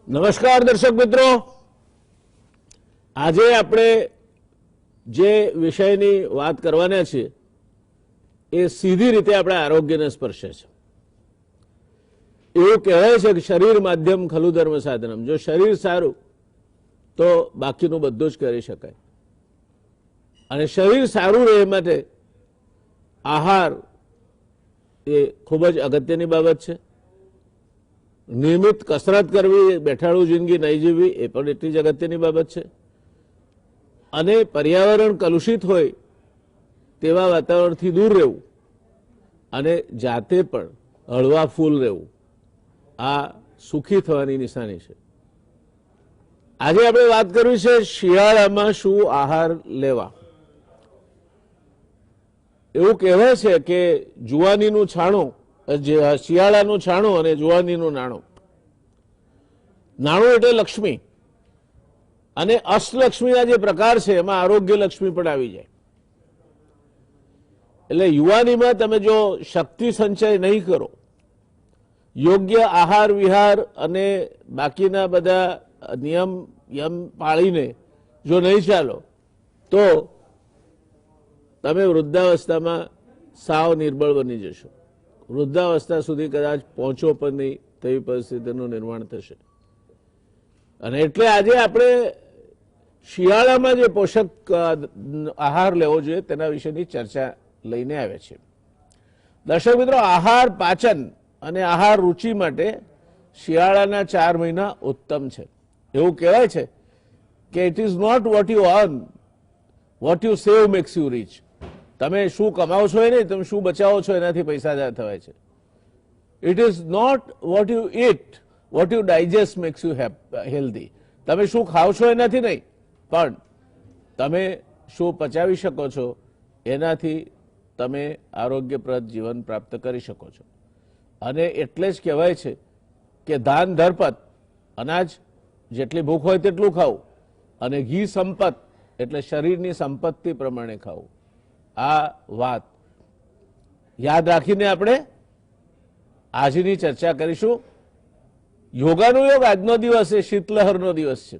નમસ્કાર દર્શક મિત્રો, આજે આપણે જે વિષયની વાત કરવાના છીએ એ સીધી રીતે આપણા આરોગ્યને સ્પર્શે છે. એવું કહેવાય છે કે શરીર માધ્યમ ખલુ ધર્મ સાધનમ. જો શરીર સારું તો બાકીનું બધું જ કરી શકાય. અને શરીર સારું રહે એ માટે આહાર એ ખૂબ જ અગત્યની બાબત છે. નિયમિત કસરત કરવી, બેઠાડું જિંદગી નહીં જીવવી એ પણ એટલી જ અગત્યની બાબત છે. અને પર્યાવરણ કલુષિત હોય તેવા વાતાવરણથી દૂર રહેવું અને જાતે પણ હળવા ફૂલ રહેવું આ સુખી થવાની નિશાની છે. આજે આપણે વાત કરવી છે શિયાળામાં શું આહાર લેવા. એવું કહેવાય છે કે જુવાનીનું છાણું, શિયાળાનું છાણું અને જુવાનીનું નાણું. નાણું એટલે લક્ષ્મી, અને અષ્ટલક્ષ્મીના જે પ્રકાર છે એમાં આરોગ્ય લક્ષ્મી પણ આવી જાય. એટલે યુવાનીમાં તમે જો શક્તિ સંચય નહીં કરો, યોગ્ય આહાર વિહાર અને બાકીના બધા નિયમ પાળીને જો નહીં ચાલો તો તમે વૃદ્ધાવસ્થામાં સાવ નિર્બળ બની જશો. વૃદ્ધાવસ્થા સુધી કદાચ પહોંચો પણ નહીં તેવી પરિસ્થિતિનું નિર્માણ થશે. અને એટલે આજે આપણે શિયાળામાં જે પોષક આહાર લેવો જોઈએ તેના વિશેની ચર્ચા લઈને આવ્યા છીએ. દર્શક મિત્રો, આહાર પાચન અને આહાર રુચિ માટે શિયાળાના 4 મહિના ઉત્તમ છે. એવું કહેવાય છે કે it is not what you earn, what you save makes you rich. તમે શું કમાવો છો એ નહીં, તમે શું બચાવો છો એનાથી પૈસાદાર થવાય છે. It is not what you eat, what you digest makes you healthy. તમે શું ખાઓ છો એનાથી નહીં, પણ તમે શું પચાવી શકો છો એનાથી તમે આરોગ્યપ્રદ જીવન પ્રાપ્ત કરી શકો છો. અને એટલે જ કહેવાય છે કે ધાન ધરપત, અનાજ જેટલી ભૂખ હોય તેટલું ખાવું, અને ઘી સંપત એટલે શરીરની સંપત્તિ પ્રમાણે ખાવું. આ વાત યાદ રાખીને આપણે આજની ચર્ચા કરીશું. યોગાનો યોગ આજનો દિવસ એ શીતલહરનો દિવસ છે.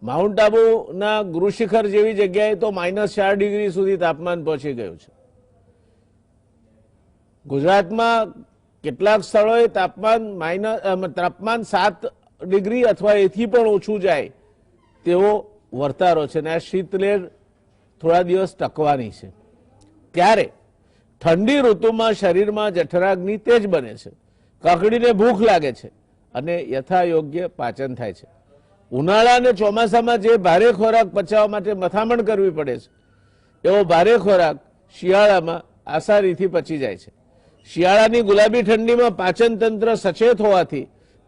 માઉન્ટ આબુના ગુરુશિખર જેવી જગ્યાએ તો -4 ડિગ્રી સુધી તાપમાન પહોંચી ગયું છે. ગુજરાતમાં કેટલાક સ્થળોએ તાપમાન 7 ડિગ્રી અથવા એથી પણ ઓછું જાય તેવો વર્તારો છે. અને આ શીતલહેર થોડા દિવસ ટકવાની છે. ત્યારે ઠંડી ઋતુમાં શરીરમાં જઠરાગ્નિ તેજ બને છે, કકડીને ભૂખ લાગે છે અને યથાયોગ્ય પાચન થાય છે. ઉનાળા અને ચોમાસામાં જે ભારે ખોરાક પચાવવા માટે મથામણ કરવી પડે છે એવો ભારે ખોરાક શિયાળામાં આસાનીથી પચી જાય છે. શિયાળાની ગુલાબી ઠંડીમાં પાચન તંત્ર સચેત હોવાથી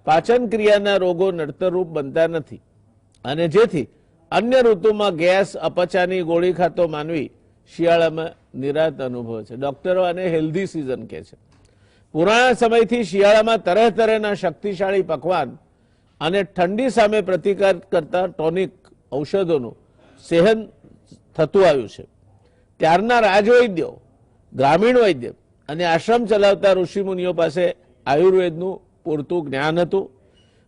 પાચન ક્રિયાના રોગો નડતરરૂપ બનતા નથી, અને જેથી અન્ય ઋતુમાં ગેસ, અપચાની ગોળી ખાતો માનવી શિયાળામાં નિરાંત અનુભવે છે. ડોક્ટરો આને હેલ્ધી સિઝન કહે છે. પુરાણા સમયથી શિયાળામાં તરહ તરહના શક્તિશાળી પકવાન અને ઠંડી સામે પ્રતિકાર કરતા ટોનિક ઔષધોનું સેવન થતું આવ્યું છે. ત્યારના રાજવૈદ્યો, ગ્રામીણ વૈદ્ય અને આશ્રમ ચલાવતા ઋષિમુનિઓ પાસે આયુર્વેદનું પૂરતું જ્ઞાન હતું,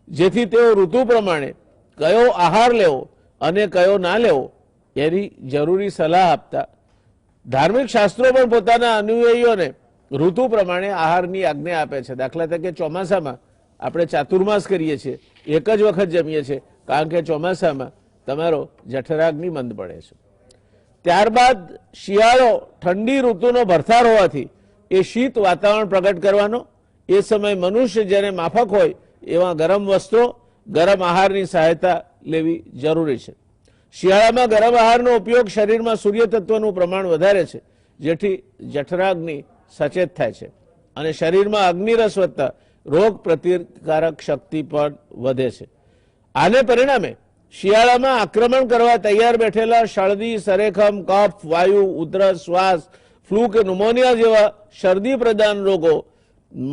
જેથી તેઓ ઋતુ પ્રમાણે કયો આહાર લેવો અને કયો ના લેવો એની જરૂરી સલાહ આપતા. ધાર્મિક શાસ્ત્રો પણ પોતાના અનુયાયીઓને ઋતુ પ્રમાણે આહારની આજ્ઞા આપે છે. દાખલા તરીકે ચોમાસામાં આપણે ચાતુર્માસ કરીએ છીએ, એક જ વખત જમીએ છીએ, કારણ કે ચોમાસામાં તમારો જઠરાગ્નિ મંદ પડે છે. ત્યારબાદ શિયાળો ઠંડી ઋતુનો ભરથાર હોવાથી એ શીત વાતાવરણ પ્રગટ કરવાનો, એ સમય મનુષ્ય જેને માફક હોય એવા ગરમ વસ્ત્રો, ગરમ આહારની સહાયતા લેવી જરૂરી છે. શિયાળામાં ગરમ આહારનો ઉપયોગ શરીરમાં સૂર્યતત્વનું પ્રમાણ વધારે છે, જેથી જઠરાગ્નિ સચેત થાય છે અને શરીરમાં અગ્નિરસ વધતા રોગ પ્રતિકારક શક્તિ પણ વધે છે. આને પરિણામે શિયાળામાં આક્રમણ કરવા તૈયાર બેઠેલા શરદી, સરેખમ, કફ, વાયુ, ઉધરસ, શ્વાસ, ફ્લૂ કે ન્યુમોનિયા જેવા શરદી પ્રદાન રોગો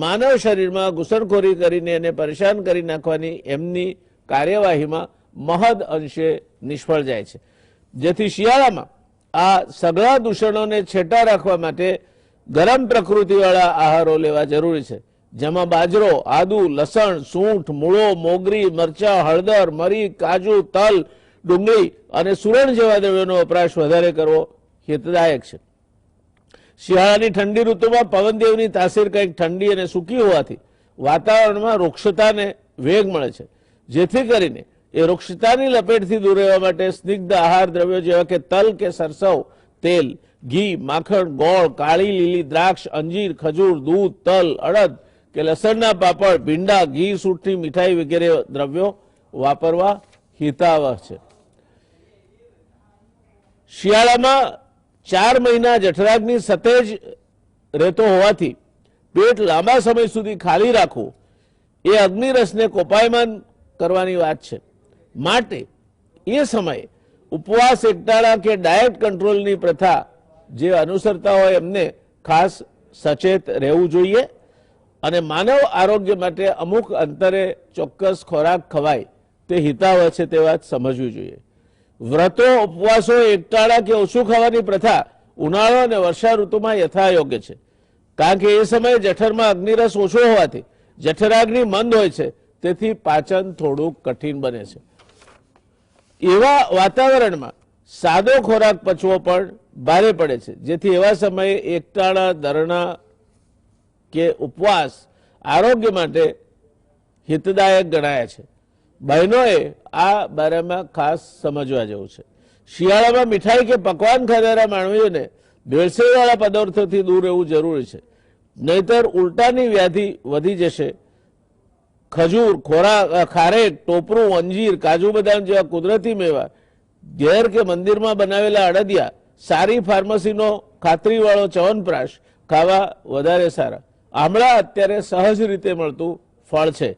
માનવ શરીરમાં ઘૂસણખોરી કરીને એને પરેશાન કરી નાખવાની એમની કાર્યવાહીમાં મહદ અંશે નિષ્ફળ જાય છે. જેથી શિયાળામાં આ સઘળા દૂષણોને છેટા રાખવા માટે ગરમ પ્રકૃતિવાળા આહારો લેવા જરૂરી છે. જેમાં બાજરો, આદુ, લસણ, સૂંઠ, મૂળો, મોગરી, મરચા, હળદર, મરી, કાજુ, તલ, ડુંગળી અને સુરણ જેવા દ્રવ્યોનો વપરાશ વધારે કરવો હિતદાયક છે. શિયાળાની ઠંડી ઋતુમાં પવનદેવની તાસીર કંઈક ઠંડી અને સૂકી હોવાથી વાતાવરણમાં વૃક્ષતાને વેગ મળે છે, જેથી કરીને એ વૃક્ષતાની લપેટથી દૂર રહેવા માટે સ્નિગ્ધ આહાર દ્રવ્યો જેવા કે તલ કે સરસવ તેલ, ઘી, માખણ, ગોળ, કાળી લીલી દ્રાક્ષ, અંજીર, ખજૂર, દૂધ, તલ, અડદ કે લસણના પાપડ, ભીંડા, ઘી, સૂંઠની મીઠાઈ વગેરે દ્રવ્યો વાપરવા હિતાવહ છે. શિયાળામાં 4 મહિના જઠરાગ્નિ સતેજ રહેતો હોવાથી પેટ લાંબા સમય સુધી ખાલી રાખવું એ અગ્નિરસને કોપાયમાન કરવાની વાત છે. માટે એ સમયે ઉપવાસ, એકટાળા કે ડાયટ કંટ્રોલની પ્રથા જે અનુસરતા હોય એમને ખાસ સચેત રહેવું જોઈએ અને માનવ આરોગ્ય માટે અમુક અંતરે ચોક્કસ ખોરાક ખવાય તે હિતાવહ છે તે વાત સમજવી જોઈએ. વ્રતો, ઉપવાસો, એકટાળા કે ઓછું ખાવાની પ્રથા ઉનાળો અને વર્ષા ઋતુમાં યથાયોગ્ય છે, કારણ કે એ સમયે જઠરમાં અગ્નિરસ ઓછો હોવાથી જઠરાગ્નિ મંદ હોય છે, તેથી પાચન થોડું કઠિન બને છે. એવા વાતાવરણમાં સાદો ખોરાક પચવો પણ ભારે પડે છે, જેથી એવા સમયે એકટાળા, દરણા કે ઉપવાસ આરોગ્ય માટે હિતદાયક ગણાયા છે. બહેનોએ આ બારેમાં ખાસ સમજવા જેવું છે. શિયાળામાં મીઠાઈ કે પકવાન ખાનારા માનવીઓને ભેળસેળવાળા પદાર્થોથી દૂર રહેવું જરૂરી છે, નહીતર ઉલટાની વ્યાધિ વધી જશે. ખજૂર, ખારેક, ટોપરું, અંજીર, કાજુ બદામ જેવા કુદરતી મેવા, ઘેર કે મંદિરમાં બનાવેલા અડદિયા, સારી ફાર્મસીનો ખાતરીવાળો ચ્યવનપ્રાશ ખાવા વધારે સારા. આમળા અત્યારે સહજ રીતે મળતું ફળ છે.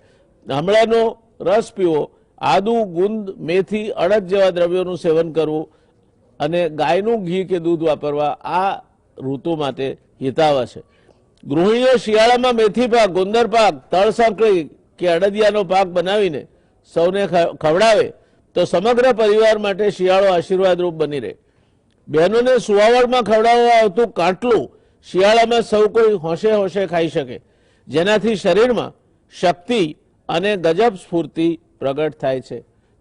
આમળાનો રસ પીવો, આદુ, ગુંદ, મેથી, અડદ જેવા દ્રવ્યોનું સેવન કરવું અને ગાયનું ઘી કે દૂધ વાપરવા આ ઋતુ માટે હિતાવહ છે. ગૃહિણીઓ શિયાળામાં મેથી પાક, ગુંદર પાક, તળ સાંકળી કે અડદિયાનો પાક બનાવીને સૌને ખવડાવે તો સમગ્ર પરિવાર માટે શિયાળો આશીર્વાદરૂપ બની રહે. બહેનોને સુવાવડમાં ખવડાવવા આવતું કાટલું શિયાળામાં સૌ કોઈ હોંશે હોંશે ખાઈ શકે, જેનાથી શરીરમાં શક્તિ અને ગજબ સ્ફૂર્તિ પ્રગટ થાય છે.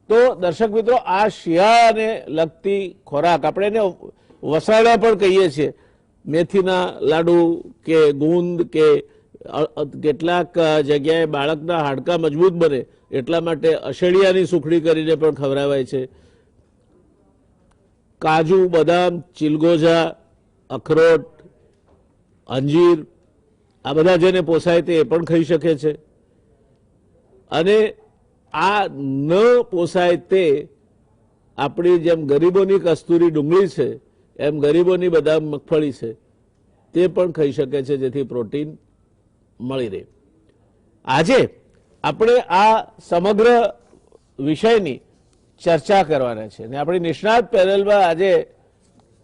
તો દર્શક મિત્રો, આ શિયાળાને લગતી ખોરાક આપણે એને વસાડા પણ કહીએ છીએ. મેથીના લાડુ કે ગુંદ કે કેટલાક જગ્યાએ બાળકના હાડકાં મજબૂત બને એટલા માટે અશેડિયાની સુખડી કરીને પણ ખવડાવાય છે. કાજુ, બદામ, ચિલગોજા, અખરોટ, અંજીર આ બધા જેને પોસાય તે પણ ખાઈ શકે છે. અને આ ન પોસાય તે આપણી જેમ ગરીબોની કસ્તુરી ડુંગળી છે એમ ગરીબોની બદામ મગફળી છે તે પણ ખાઈ શકે છે, જેથી પ્રોટીન મળી રહે. આજે આપણે આ સમગ્ર વિષયની ચર્ચા કરવાના છે અને આપણી નિષ્ણાત પેનલમાં આજે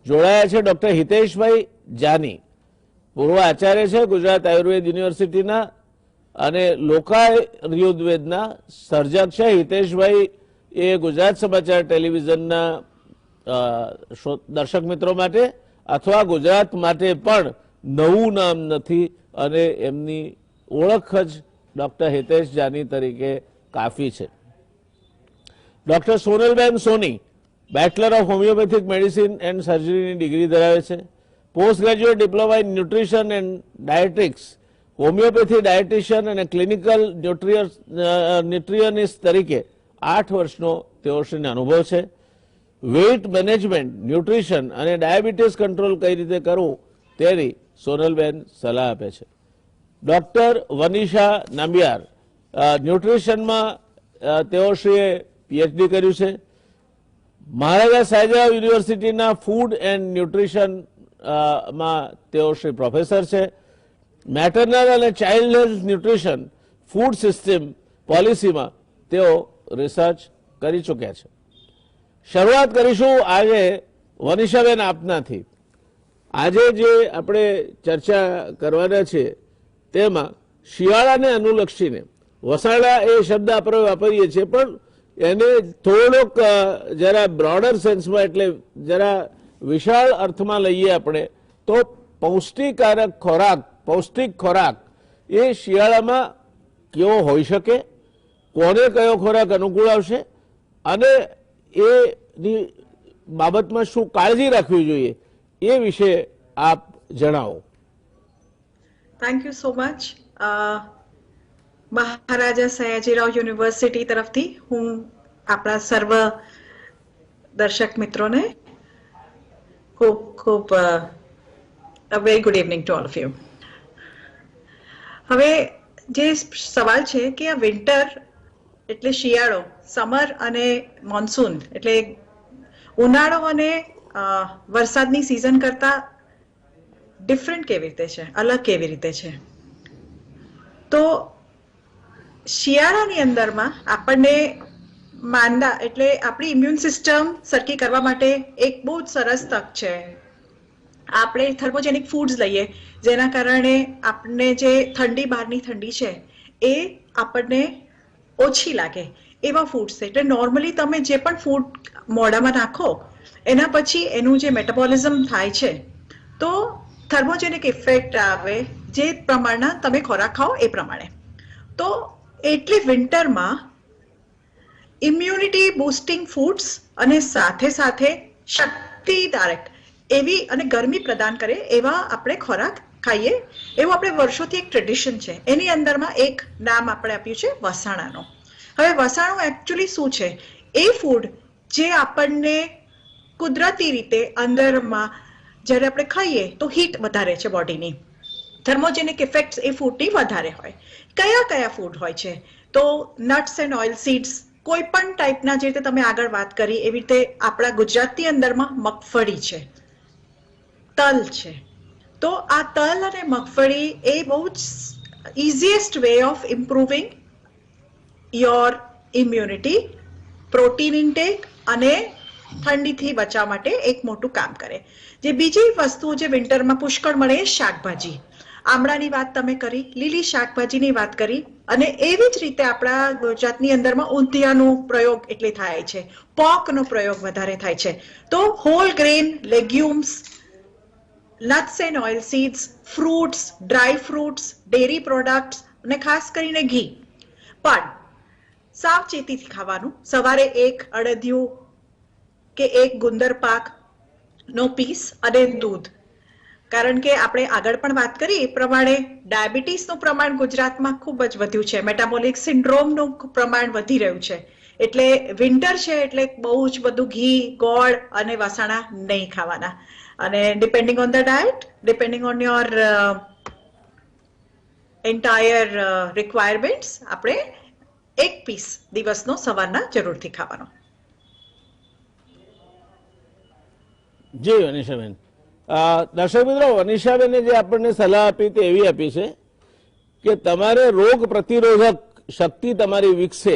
જોડાયા છે ડોક્ટર હિતેશભાઈ જાની, પૂર્વ આચાર્ય છે ગુજરાત આયુર્વેદ યુનિવર્સિટીના અને લોકાયુર્વેદના સર્જક છે. હિતેશભાઈ એ ગુજરાત સમાચાર ટેલિવિઝનના દર્શક મિત્રો માટે અથવા ગુજરાત માટે પણ નવું નામ નથી અને એમની ઓળખ જ ડોક્ટર હિતેશ જાની તરીકે કાફી છે. Doctor Sonalben Soni bachelor of homeopathic medicine and સર્જરીની ડિગ્રી ધરાવે છે. Post graduate diploma in nutrition and dietetics, homeopathy dietitian અને ક્લિનિકલ ન્યુટ્રિશનિસ્ટ તરીકે 8 વર્ષનો તેઓશ્રીને અનુભવ છે. વેઇટ મેનેજમેન્ટ, ન્યુટ્રિશન અને ડાયાબિટીસ કંટ્રોલ કઈ રીતે કરવું તેની સોનલબેન સલાહ આપે છે. ડોક્ટર વનિશા નાંબિયાર, ન્યુટ્રિશનમાં તેઓશ્રીએ પીએચડી કર્યું છે. મહારાજા સાહેબરાવ યુનિવર્સિટીના ફૂડ એન્ડ ન્યુટ્રિશનમાં તેઓશ્રી પ્રોફેસર છે. મેટરનલ અને child health nutrition food system પોલિસીમાં તેઓ રિસર્ચ કરી ચૂક્યા છે. શરૂઆત કરીશું આજે વનિશાબેન આપનાથી. આજે જે આપણે ચર્ચા કરવાના છે તેમાં શિયાળાને અનુલક્ષીને વસાડા એ શબ્દ આપણે વાપરીએ છીએ પણ એને થોડોક જરા બ્રોડર સેન્સમાં એટલે જરા વિશાળ અર્થમાં લઈએ આપણે તો પૌષ્ટિક ખોરાક એ શિયાળામાં કેવો હોઈ શકે, કોને કયો ખોરાક અનુકૂળ આવશે અને એની બાબતમાં શું કાળજી રાખવી જોઈએ એ વિશે આપ જણાવો. Thank you so much. Maharaja Sayajirao university તરફથી હું આપણા સર્વ દર્શક મિત્રોને ખૂબ ખૂબ very good evening to all of you. હવે જે સવાલ છે કે આ વિન્ટર એટલે શિયાળો, સમર અને મોન્સૂન એટલે ઉનાળો અને વરસાદની સિઝન કરતા ડિફરન્ટ કેવી રીતે છે, અલગ કેવી રીતે છે? તો શિયાળાની અંદરમાં આપણને માંદા એટલે આપણી ઇમ્યુન સિસ્ટમ સરખી કરવા માટે એક બહુ જ સરસ તક છે. આપણે થર્મોજેનિક ફૂડ્સ લઈએ જેના કારણે આપણને જે ઠંડી બહારની ઠંડી છે એ આપણને ઓછી લાગે એવા ફૂડ્સ છે. એટલે નોર્મલી તમે જે પણ ફૂડ મોઢામાં નાખો એના પછી એનું જે મેટાબોલિઝમ થાય છે તો થર્મોજેનિક ઇફેક્ટ આવે જે પ્રમાણના તમે ખોરાક ખાઓ એ પ્રમાણે. તો એટલે વિન્ટરમાં ઇમ્યુનિટી બૂસ્ટિંગ ફૂડ્સ અને સાથે સાથે શક્તિદાયક એવી અને ગરમી પ્રદાન કરે એવા આપણે ખોરાક ખાઈએ એવું આપણે વર્ષોથી એક ટ્રેડિશન છે. એની અંદરમાં એક નામ આપણે આપ્યું છે વસાણાનો. હવે વસાણું એકચ્યુઅલી શું છે? એ ફૂડ જે આપણને કુદરતી રીતે અંદરમાં જ્યારે આપણે ખાઈએ તો હીટ વધારે છે બોડીની, થર્મોજેનિક ઇફેક્ટ્સ એ ફૂડની વધારે હોય. કયા કયા ફૂડ હોય છે? તો નટ્સ એન્ડ ઓઇલ સીડ્સ, કોઈ પણ ટાઈપના જે રીતે તમે આગળ વાત કરી એવી રીતે આપણા ગુજરાતની અંદરમાં મગફળી છે, તલ છે. તો આ તલ અને મગફળી એ બહુ જ easiest way of improving your immunity, protein intake અને ઠંડીથી બચાવવા માટે એક મોટું કામ કરે. જે બીજી વસ્તુ જે વિન્ટરમાં પુષ્કળ મળે એ શાકભાજી. આમળાની વાત તમે કરી, લીલી શાકભાજીની વાત કરી અને એવી જ રીતે આપણા ગુજરાતની અંદરમાં ઊંધિયાનો પ્રયોગ એટલે થાય છે, પોર્કનો પ્રયોગ વધારે થાય છે. તો whole grain legumes, nuts and oil seeds, fruits, dry fruits, dairy products અને ખાસ કરીને ઘી પણ સાવચેતીથી ખાવાનું. સવારે એક અડદિયું કે એક ગુંદર પાક નો પીસ અને દૂધ. કારણ કે આપણે આગળ પણ વાત કરી એ પ્રમાણે ડાયાબિટીસનું પ્રમાણ ગુજરાતમાં ખૂબ જ વધ્યું છે, મેટાબોલિક સિન્ડ્રોમનું પ્રમાણ વધી રહ્યું છે. એટલે વિન્ટર છે એટલે બહુ જ બધું ઘી, ગોળ અને વસાણા નહીં ખાવાના. અને depending on the diet, depending on your entire requirements આપણે એક પીસ દિવસનો સવારના જરૂરથી ખાવાનો. જી વનિષાબેન. દર્શક મિત્રો, વનિષાબેને જે આપણને સલાહ આપી તે એવી આપી છે કે તમારે રોગ પ્રતિરોધક શક્તિ તમારી વિકસે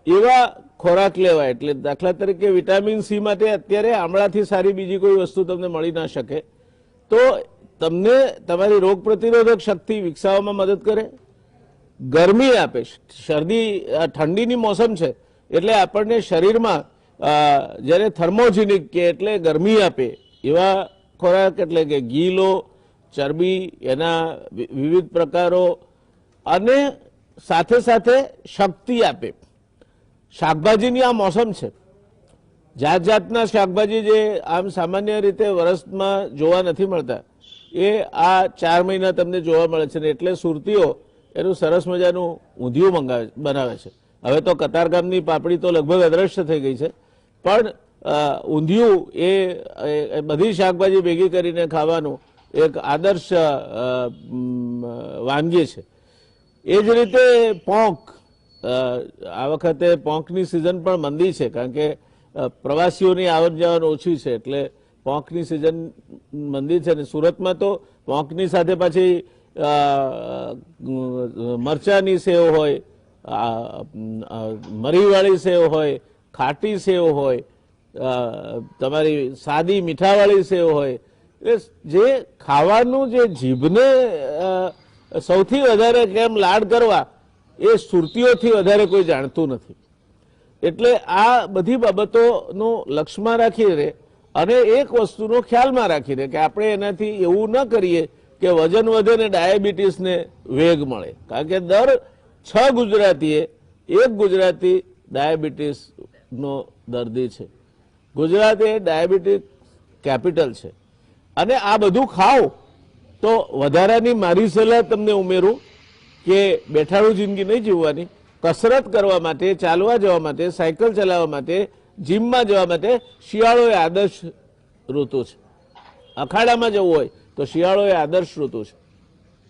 એવા ખોરાક લેવાય. એટલે દાખલા તરીકે વિટામિન સી માટે અત્યારે આમળાથી સારી બીજી કોઈ વસ્તુ તમને મળી ના શકે, તો તમને તમારી રોગ પ્રતિરોધક શક્તિ વિકસાવવામાં મદદ કરે, ગરમી આપે. શરદી, ઠંડીની મોસમ છે એટલે આપણને શરીરમાં જ્યારે થર્મોજેનિક કે એટલે ગરમી આપે એવા ખોરાક એટલે કે ઘી લો, ચરબી, એના વિવિધ પ્રકારો અને સાથે સાથે શક્તિ આપે. શાકભાજીની આ મોસમ છે, જાત જાતના શાકભાજી જે આમ સામાન્ય રીતે વર્ષમાં જોવા નથી મળતા એ આ 4 મહિના તમને જોવા મળે છે. એટલે સુરતીઓ એનું સરસ મજાનું ઊંધિયું બનાવે છે. હવે તો કતારગામની પાપડી તો લગભગ અદ્રશ્ય થઈ ગઈ છે, પણ ઊંધિયું એ બધી શાકભાજી ભેગી કરીને ખાવાનું એક આદર્શ વાનગી છે. એ જ રીતે પોંક, આ વખતે પોંકની સિઝન પણ મંદી છે કારણ કે પ્રવાસીઓની આવન જાવન ઓછી છે એટલે પોંકની સિઝન મંદી છે. અને સુરતમાં તો પોંકની સાથે પાછી મરચાની સેવ હોય, મરીવાળી સેવ હોય, ખાટી સેવ હોય, તમારી સાદી મીઠાવાળી સેવ હોય. જે ખાવાનું જે જીભને સૌથી વધારે કેમ લાડ કરવા એ સુરતીઓથી વધારે કોઈ જાણતું નથી. એટલે આ બધી બાબતોનો લક્ષમાં રાખીને અને એક વસ્તુનો ખ્યાલમાં રાખીને કે આપણે એનાથી એવું ન કરીએ કે વજન વધે ને ડાયાબિટીસને વેગ મળે, કારણ કે દર 6 ગુજરાતીએ 1 ગુજરાતી ડાયાબિટીસનો દર્દી છે. ગુજરાત એ ડાયાબિટીસ કેપિટલ છે. અને આ બધું ખાઓ તો વધારાની મારી સલાહ તમને ઉમેરું કે બેઠાડું જિંદગી નહીં જીવવાની, કસરત કરવા માટે, ચાલવા જવા માટે, સાયકલ ચલાવવા માટે, જીમમાં જવા માટે શિયાળો એ આદર્શ ઋતુ છે. અખાડામાં જવું હોય તો શિયાળો એ આદર્શ ઋતુ છે.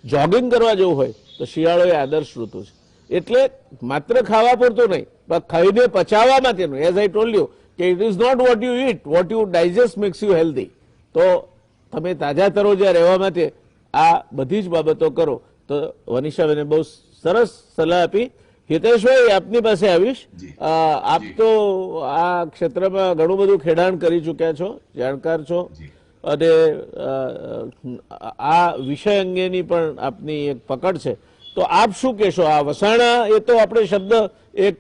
જોગિંગ કરવા જવું હોય તો શિયાળો એ આદર્શ ઋતુ છે. એટલે માત્ર ખાવા પૂરતું નહીં, પણ ખાઈને પચાવવા માટેનું, એઝ આઈ ટોલ્ડ યુ કે it is not what you eat, what you digest makes you healthy. તો તમે તાજા તરોજા રહેવા માટે આ બધી જ બાબતો કરો. તો વનિષાબેને બહુ સરસ સલાહ આપી. હિતેશભાઈ, આપની પાસે આવીશ. આપ તો આ ક્ષેત્રમાં ઘણું બધું ખેડાણ કરી ચૂક્યા છો, જાણકાર છો, અને આ વિષય અંગેની પણ આપની એક પકડ છે. તો આપ શું કહેશો? આ વસાણા એ તો આપણે શબ્દ એક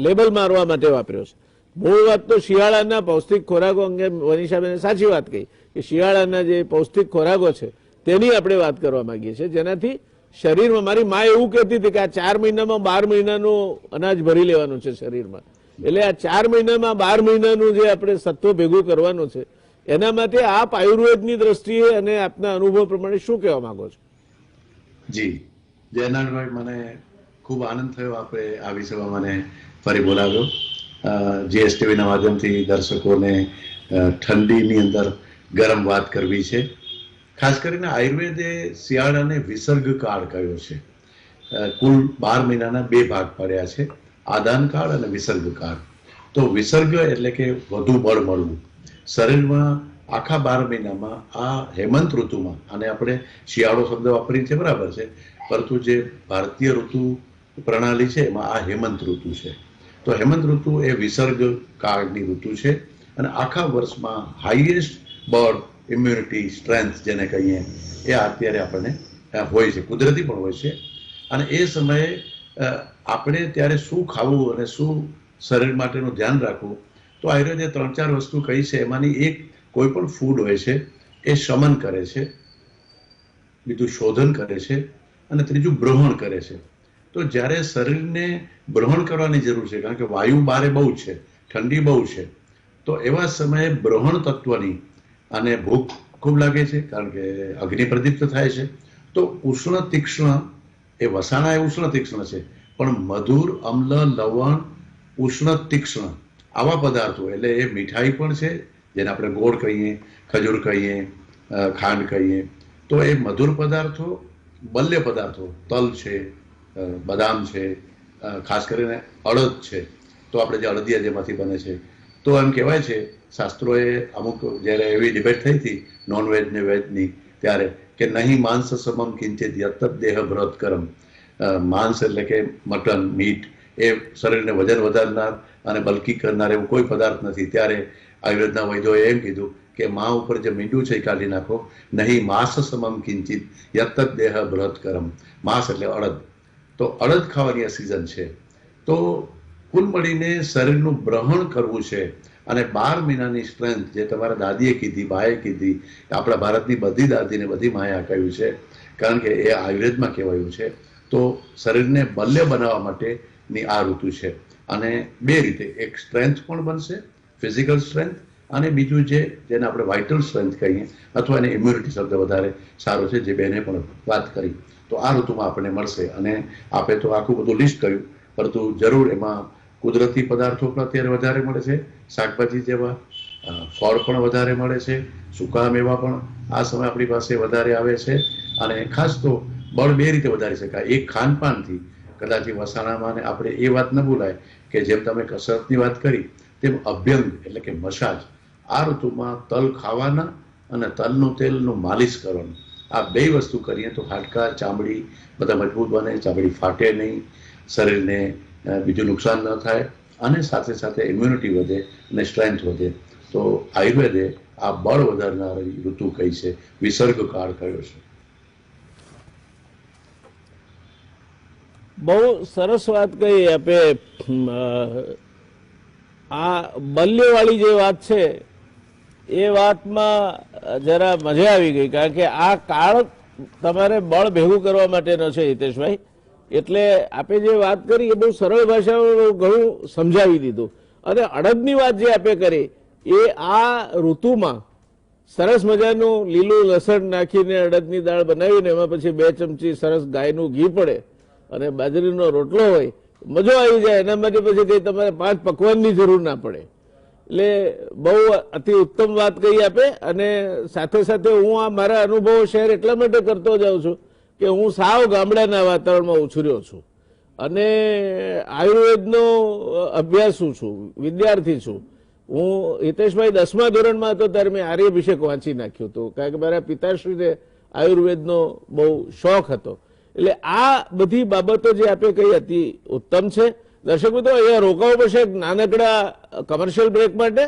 લેબલ મારવા માટે વાપર્યો છે. મૂળ વાત તો શિયાળાના પૌષ્ટિક ખોરાકો અંગે વનિષાબેને સાચી વાત કહી કે શિયાળાના જે પૌષ્ટિક ખોરાકો છે તેની આપણે વાત કરવા માંગીએ છીએ, જેનાથી શરીરમાં, મારી મા એવું કહેતી હતી કે આ 4 મહિનામાં 12 મહિનાનું અનાજ ભરી લેવાનું છે શરીરમાં. એટલે આ 4 મહિનામાં 12 મહિનાનું જે આપણે સત્વ ભેગું કરવાનું છે, એના માટે આપ આયુર્વેદની દ્રષ્ટિએ અને આપના અનુભવ પ્રમાણે શું કહેવા માંગો છો? જી જયનારાયણભાઈ, મને ખૂબ આનંદ થયો આપણે આ વિષયમાં મને ફરી બોલાવ્યો. જીએસટીવીના માધ્યમથી દર્શકોને ઠંડીની અંદર ગરમ વાત કરવી છે. ખાસ કરીને આયુર્વેદે શિયાળાને વિસર્ગ કાળ કહ્યો છે. કુલ 12 મહિનાના 2 ભાગ પાડ્યા છે, આદાન કાળ અને વિસર્ગ કાળ. તો વિસર્ગ એટલે કે વધુ બળ મળવું શરીરમાં. આખા 12 મહિનામાં આ હેમંત ઋતુમાં, અને આપણે શિયાળો શબ્દ વાપરીએ છીએ બરાબર છે, પરંતુ જે ભારતીય ઋતુ પ્રણાલી છે એમાં આ હેમંત ઋતુ છે. તો હેમંત ઋતુ એ વિસર્ગ કાળની ઋતુ છે. અને આખા વર્ષમાં હાઈએસ્ટ બળ, ઇમ્યુનિટી, સ્ટ્રેન્થ જેને કહીએ એ અત્યારે આપણને હોય છે, કુદરતી પણ હોય છે. અને એ સમયે આપણે ત્યારે શું ખાવું અને શું શરીર માટેનું ધ્યાન રાખવું, તો આયુર્વેદે 3-4 વસ્તુ કહી છે. એમાંની એક કોઈ પણ ફૂડ હોય છે એ શમન કરે છે, બીજું શોધન કરે છે, અને ત્રીજું બ્રહણ કરે છે. તો જ્યારે શરીરને બ્રહણ કરવાની જરૂર છે, કારણ કે વાયુ બારે બહુ છે, ઠંડી બહુ છે, તો એવા સમયે બ્રહણ તત્વની, અને ભૂખ ખૂબ લાગે છે કારણ કે અગ્નિ પ્રદીપ્ત થાય છે. તો ઉષ્ણ તીક્ષ્ણ, એ વસાણા એ ઉષ્ણ તીક્ષ્ણ છે, પણ મધુર, અમ્લ, લવણ, ઉષ્ણ તીક્ષ્ણ આવા પદાર્થો, એટલે એ મીઠાઈ પણ છે જેને આપણે ગોળ કહીએ, ખજૂર કહીએ, ખાંડ કહીએ. તો એ મધુર પદાર્થો, બલ્ય પદાર્થો, તલ છે, બદામ છે, ખાસ કરીને અડદ છે, તો આપણે જે અડદિયા જેમાંથી બને છે. તો એમ કહેવાય છે શાસ્ત્રોએ, અમુક જ્યારે એવી ડિબેટ થઈ હતી નોનવેજ ને વેજની, ત્યારે કે નહીં માંસ સમમ કિંચિત યત્ત દેહ બૃહત કરમ. માંસ એટલે કે મટન, મીટ એ શરીરને વજન વધારનાર અને બલ્કી કરનાર એવું કોઈ પદાર્થ નથી. ત્યારે આયુર્વેદના વૈદ્યોએ એમ કીધું કે માં ઉપર જે મીંડું છે એ કાઢી નાખો. નહીં માંસ સમમ કિંચિત યત્ત દેહ બૃહત કરમ. માંસ એટલે અડદ. તો અડદ ખાવાની આ સિઝન છે. તો કુલ મળીને શરીરનું બ્રહણ કરવું છે. અને 12 મહિનાની સ્ટ્રેન્થ જે તમારા દાદીએ કીધી, બાએ કીધી, આપણા ભારતની બધી દાદીને બધી માએ આ કહ્યું છે, કારણ કે એ આયુર્વેદમાં કહેવાયું છે. તો શરીરને બલ્ય બનાવવા માટેની આ ઋતુ છે. અને 2 રીતે, એક સ્ટ્રેન્થ પણ બનશે, ફિઝિકલ સ્ટ્રેન્થ, અને બીજું જેને આપણે વાઇટલ સ્ટ્રેન્થ કહીએ, અથવા એને ઇમ્યુનિટી શબ્દ વધારે સારો છે, જે બેને પણ વાત કરી. તો આ ઋતુમાં આપણને મળશે. અને આપે તો આખું બધું લિસ્ટ કર્યું, પરંતુ જરૂર એમાં કુદરતી પદાર્થો પણ અત્યારે વધારે મળે છે, શાકભાજી જેવા, ફળ પણ વધારે મળે છે, સૂકા મેવા પણ આ સમય આપણી પાસે વધારે આવે છે. અને ખાસ તો બળ 2 રીતે વધારી શકાય. એક ખાનપાનથી, કદાચ વસાણામાં આપણે એ વાત ન ભૂલાય કે જેમ તમે કસરતની વાત કરી તેમ અભ્યંગ એટલે કે મસાજ, આ ઋતુમાં તલ ખાવાના અને તલનું તેલનું માલિશ કરવાનું, આ 2 વસ્તુ કરીએ તો હાડકાં, ચામડી બધા મજબૂત બને, ચામડી ફાટે નહીં, શરીરને બીજું નુકસાન ન થાય, અને સાથે સાથે ઇમ્યુનિટી વધે અને સ્ટ્રેન્થ વધે. તો આયુર્વેદે આ બળ વધારનારી ઋતુ કહી છે, વિસર્ગ કાળ કયો છે. બહુ સરસ વાત કહી આપે. આ બલ્યવાળી જે વાત છે એ વાતમાં જરા મજા આવી ગઈ, કારણ કે આ કાળ તમારે બળ ભેગું કરવા માટેનો છે હિતેશભાઈ. એટલે આપે જે વાત કરી એ બહુ સરળ ભાષામાં ઘણું સમજાવી દીધું. અને અડદની વાત જે આપે કરી એ આ ઋતુમાં સરસ મજાનું લીલું લસણ નાખીને અડદની દાળ બનાવીને એમાં પછી 2 ચમચી સરસ ગાયનું ઘી પડે અને બાજરીનો રોટલો હોય, મજો આવી જાય. એના માટે પછી કઈ તમારે 5 પકવાનની જરૂર ના પડે. એટલે બહુ અતિ ઉત્તમ વાત કહી આપે. અને સાથે સાથે હું આ મારા અનુભવો શેર એટલા માટે કરતો જાઉં છું કે હું સાવ ગામડાના વાતાવરણમાં ઉછર્યો છું અને આયુર્વેદનો અભ્યાસુ છું, વિદ્યાર્થી છું. હું હિતેશભાઈ 10મા ધોરણમાં હતો ત્યારે મેં આર્યાભિષેક વાંચી નાખ્યું હતું, કારણ કે મારા પિતાશ્રીને આયુર્વેદનો બહુ શોખ હતો. એટલે આ બધી બાબતો જે આપે કહી હતી ઉત્તમ છે. દર્શક મિત્રો, અહીંયા રોકાવું પડશે એક નાનકડા કમર્શિયલ બ્રેક માટે.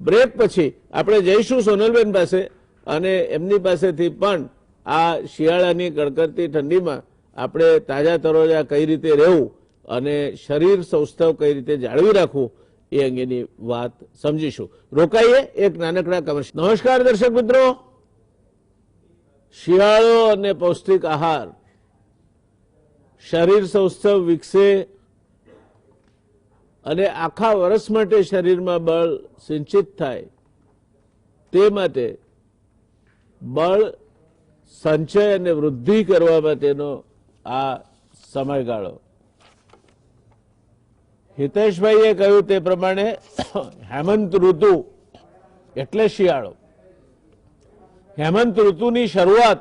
બ્રેક પછી આપણે જઈશું સોનલબેન પાસે અને એમની પાસેથી પણ આ શિયાળાની કડકડતી ઠંડીમાં આપણે તાજા તરોજા કઈ રીતે રહેવું અને શરીર સૌષ્ઠવ કઈ રીતે જાળવી રાખવું એ અંગેની વાત સમજીશું. રોકાઈએ એક નાનકડા કમર્શિયલ. નમસ્કાર દર્શક મિત્રો, શિયાળો અને પૌષ્ટિક આહાર, શરીર સૌષ્ઠવ વિકસે અને આખા વર્ષ માટે શરીરમાં બળ સિંચિત થાય તે માટે બળ સંચય અને વૃદ્ધિ કરવા માટેનો આ સમયગાળો. હિતેશભાઈએ કહ્યું તે પ્રમાણે હેમંત ઋતુ એટલે શિયાળો. હેમંત ઋતુની શરૂઆત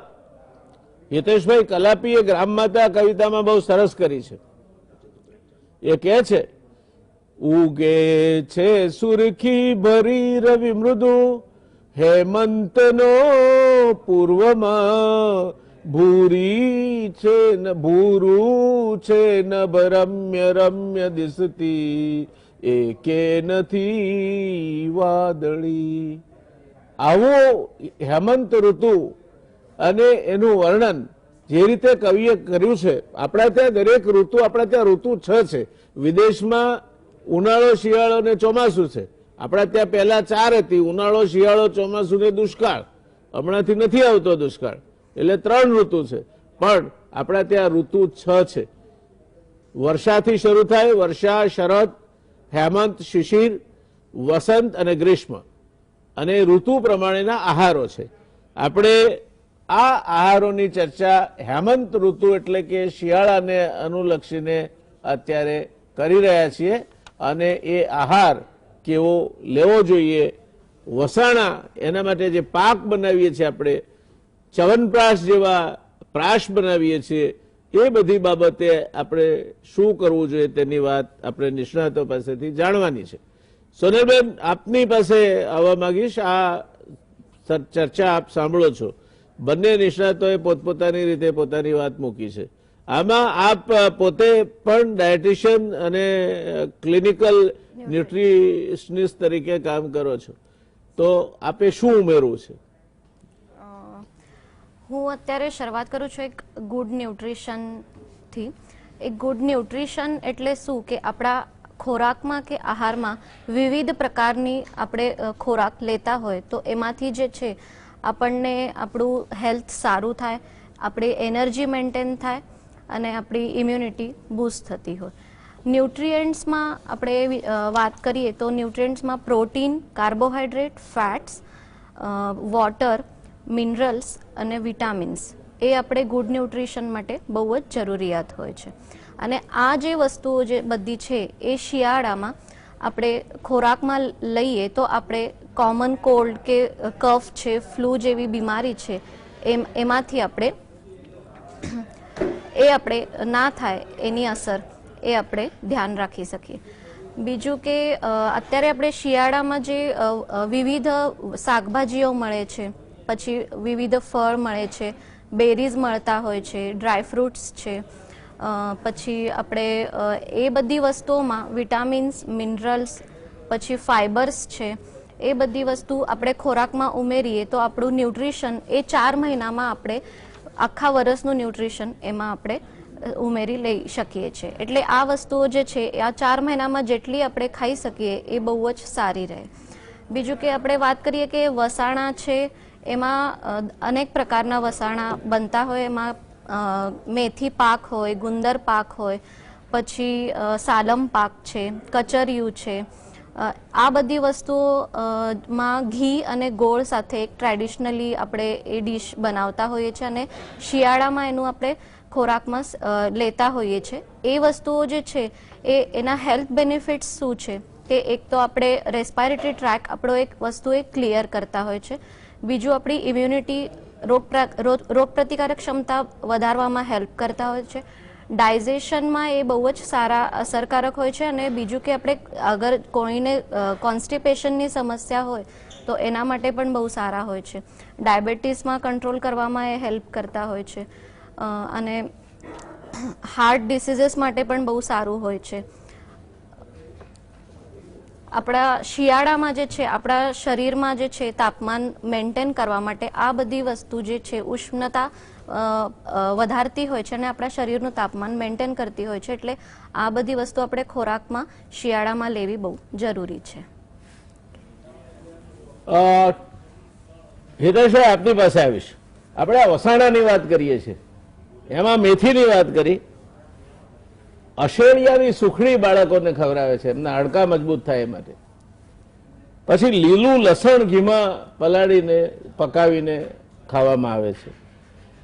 હિતેશભાઈ કલાપીએ ગ્રામમાતા કવિતામાં બહુ સરસ કરી છે. એ કહે છે, ઉગે છે સુરખી ભરી રવિ મૃદુ, હેમંતનો પૂર્વમાં ભૂરી છે ભૂરું છે નભ રમ્ય રમ્ય દિસતી, એકે નથી વાદળી. આવો હેમંત ઋતુ અને એનું વર્ણન જે રીતે કવિએ કર્યું છે. આપણા ત્યાં દરેક ઋતુ, આપણા ત્યાં ઋતુ 6 છે. વિદેશમાં ઉનાળો, શિયાળો અને ચોમાસું છે. આપણા ત્યાં પહેલા 4 હતી, ઉનાળો, શિયાળો, ચોમાસું ને દુષ્કાળ. હમણાંથી નથી આવતો દુષ્કાળ, એટલે 3 ઋતુ છે. પણ આપણા ત્યાં ઋતુ 6 છે. વર્ષાથી શરૂ થાય, વર્ષા, શરદ, હેમંત, શિશિર, વસંત અને ગ્રીષ્મ. અને ઋતુ પ્રમાણેના આહારો છે. આપણે આ આહારોની ચર્ચા હેમંત ઋતુ એટલે કે શિયાળાને અનુલક્ષીને અત્યારે કરી રહ્યા છીએ. અને એ આહાર કેવો લેવો જોઈએ, વસાણા એના માટે જે પાક બનાવીએ છીએ આપણે, ચ્યવનપ્રાશ જેવા પ્રાશ બનાવીએ છીએ, એ બધી બાબતે આપણે શું કરવું જોઈએ તેની વાત આપણે નિષ્ણાતો પાસેથી જાણવાની છે. સોનલબેન, આપની પાસે આવવા માંગીશ. આ ચર્ચા આપ સાંભળો છો. બંને નિષ્ણાતોએ પોતપોતાની રીતે પોતાની વાત મૂકી છે. આમાં આપ પોતે પણ ડાયટિશિયન અને ક્લિનિકલ ન્યુટ્રિશનિસ્ટ તરીકે કામ કરો છો, તો આપે શું ઉમેરવું છે? હું અત્યારે શરૂઆત કરું છું એક ગુડ ન્યુટ્રિશનથી. એક ગુડ ન્યુટ્રિશન એટલે શું કે આપણા ખોરાકમાં કે આહારમાં વિવિધ પ્રકારની આપણે ખોરાક લેતા હોય તો એમાંથી જે છે આપણને આપણું હેલ્થ સારું થાય, આપણી એનર્જી મેન્ટેન થાય અને આપણી ઇમ્યુનિટી બૂસ્ટ થતી હોય. ન્યુટ્રિયન્ટ્સમાં આપણે વાત કરીએ તો ન્યુટ્રિયન્ટ્સમાં protein, carbohydrate, fats, water, minerals અને વિટામિન્સ એ આપણે ગુડ ન્યુટ્રિશન માટે બહુ જ જરૂરિયાત હોય છે. અને આ જે વસ્તુઓ જે બધી છે એ શિયાળામાં આપણે ખોરાકમાં લઈએ તો આપણે કોમન કોલ્ડ કે કફ છે, ફ્લૂ જેવી બીમારી છે એમાંથી આપણે ના થાય એની અસર એ આપણે ધ્યાન રાખી શકીએ. બીજું કે અત્યારે આપણે શિયાળામાં જે વિવિધ શાકભાજીઓ મળે છે, પછી વિવિધ ફળ મળે છે, બેરીઝ મળતા હોય છે, ડ્રાય ફ્રૂટ્સ છે, પછી આપણે એ બધી વસ્તુઓમાં વિટામિન્સ, મિનરલ્સ, પછી ફાઇબર્સ છે, એ બધી વસ્તુ આપણે ખોરાકમાં ઉમેરીએ તો આપણું ન્યુટ્રિશન એ 4 મહિનામાં આપણે આખા વર્ષનું ન્યુટ્રિશન એમાં આપણે ઉમેરી લઈ શકીએ છીએ. એટલે આ વસ્તુઓ જે છે એ આ 4 મહિનામાં જેટલી આપણે ખાઈ શકીએ એ બહુ જ સારી રહે. બીજું કે આપણે વાત કરીએ કે વસાણા છે એમાં અનેક પ્રકારના વસાણા બનતા હોય. એમાં મેથી પાક હોય, ગુંદર પાક હોય, પછી સાલમ પાક છે, કચરિયું છે. આ બધી વસ્તુઓમાં ઘી અને ગોળ સાથે એક ટ્રેડિશનલી આપણે એ ડીશ બનાવતા હોઈએ છીએ અને શિયાળામાં એનું આપણે ખોરાકમાં લેતા હોઈએ છીએ. એ વસ્તુઓ જે છે એના હેલ્થ બેનિફિટ્સ શું છે કે એક તો આપણે રેસ્પાયરેટરી ટ્રેક આપણો એક વસ્તુ એ ક્લિયર કરતા હોય છે. બીજું આપણી ઇમ્યુનિટી રોગપ્રતિકારક ક્ષમતા વધારવામાં હેલ્પ કરતા હોય છે. ડાયજેશનમાં એ બહુ જ સારા અસરકારક હોય છે. અને બીજું કે આપણે અગર કોઈને કોન્સ્ટિપેશનની સમસ્યા હોય તો એના માટે પણ બહુ સારા હોય છે. ડાયાબિટીસમાં કંટ્રોલ કરવામાં એ હેલ્પ કરતા હોય છે. અને હાર્ટ ડિસીઝીસ માટે પણ બહુ સારું હોય છે. આપણા શિયાળામાં જે છે આપણા શરીરમાં જે છે તાપમાન મેન્ટેન કરવા માટે આ બધી વસ્તુ જે છે ઉષ્ણતા વધારતી હોય છે અને આપણા શરીરનું તાપમાન મેન્ટેન કરતી હોય છે. એટલે આ બધી વસ્તુ આપણે ખોરાકમાં શિયાળામાં લેવી બહુ જરૂરી છે. હિતેશભાઈ, આપની પાસે આવીશ. આપણે આ વસાણાની વાત કરીએ છીએ, એમાં મેથીની વાત કરી. અશેડિયાની સુખડી બાળકોને ખવડાવે છે, એમના હાડકા મજબૂત થાય એ માટે. પછી લીલું લસણ ઘીમાં પલાળીને પકાવીને ખાવામાં આવે છે.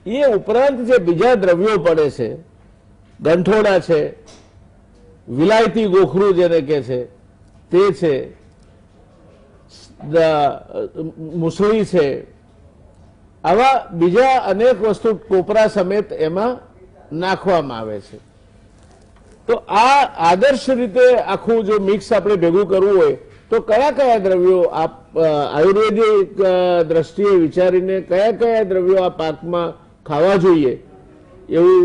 એ ઉપરાંત જે બીજા દ્રવ્યો પડે છે, ગંઠોડા છે, વિલાયતી ગોખરું જેને કહે છે તે છે, મુસળી છે, આવા બીજા અનેક વસ્તુ ટોપરા સમેત એમાં નાખવામાં આવે છે. તો આ આદર્શ રીતે આખું જો મિક્સ આપણે ભેગું કરવું હોય તો કયા કયા દ્રવ્યો આપ આયુર્વેદિક દ્રષ્ટિએ વિચારીને કયા કયા દ્રવ્યો આ પાકમાં ખાવા જોઈએ એવું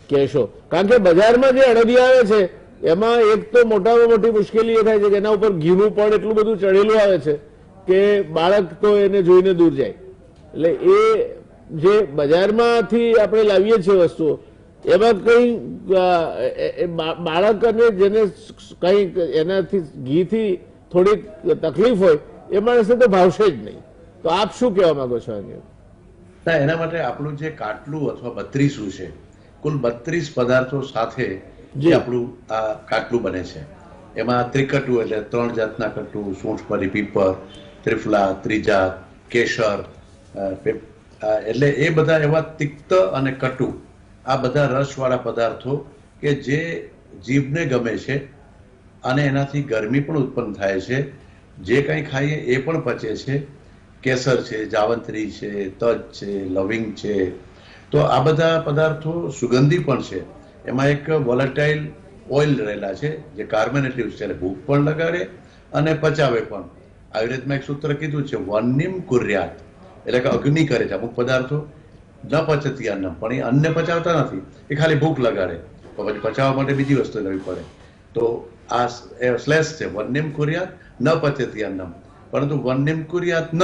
કહેશો? કારણ કે બજારમાં જે અડદી આવે છે એમાં એક તો મોટામાં મોટી મુશ્કેલી એ થાય છે કે એના ઉપર ઘીનું પણ એટલું બધું ચડેલું આવે છે કે બાળક તો એને જોઈને દૂર જાય. એટલે એ જે બજારમાંથી આપણે લાવીએ છીએ વસ્તુઓ એમાં કઈ બાળકને જેને કઈ એનાથી ઘીથી થોડીક તકલીફ હોય એ માણસને તો ભાવશે જ નહીં. તો આપ શું કહેવા માંગો છો આની? ના, એના માટે આપણું જે કાટલું અથવા 32 છે, કુલ 32 પદાર્થો સાથે જે આપણું આ કાટલું બને છે. એમાં ત્રિકટુ એટલે 3 જાતના કટુ, સૂંઠ, પીપર, ત્રિફલા, ત્રિજાત, કેસર, એટલે એ બધા એવા તિક્ત અને કટુ આ બધા રસવાળા પદાર્થો કે જે જીભને ગમે છે અને એનાથી ગરમી પણ ઉત્પન્ન થાય છે. જે કંઈ ખાઈએ એ પણ પચે છે. કેસર છે, જાવંત્રી છે, તજ છે, લવિંગ છે. તો આ બધા પદાર્થો સુગંધી પણ છે. એમાં એક વોલેટાઇલ ઓઇલ રહેલા છે જે કાર્બોનેટિવ છે, ભૂખ પણ લગાડે અને પચાવે પણ. આયુર્વેદમાં એક સૂત્ર કીધું છે વન્નિમ કુર્યાત, એટલે કે અગ્નિ કરે છે. અમુક પદાર્થો ન પચતી અન્નમ, પણ એ અન્ન પચાવતા નથી, એ ખાલી ભૂખ લગાડે. તો પછી પચાવવા માટે બીજી વસ્તુ લેવી પડે. તો આ સ્લેશ છે વન્નિમ કુર્યાત ન પચતી અન્નમ, પરંતુ વન્નિમ કુર્યાત ન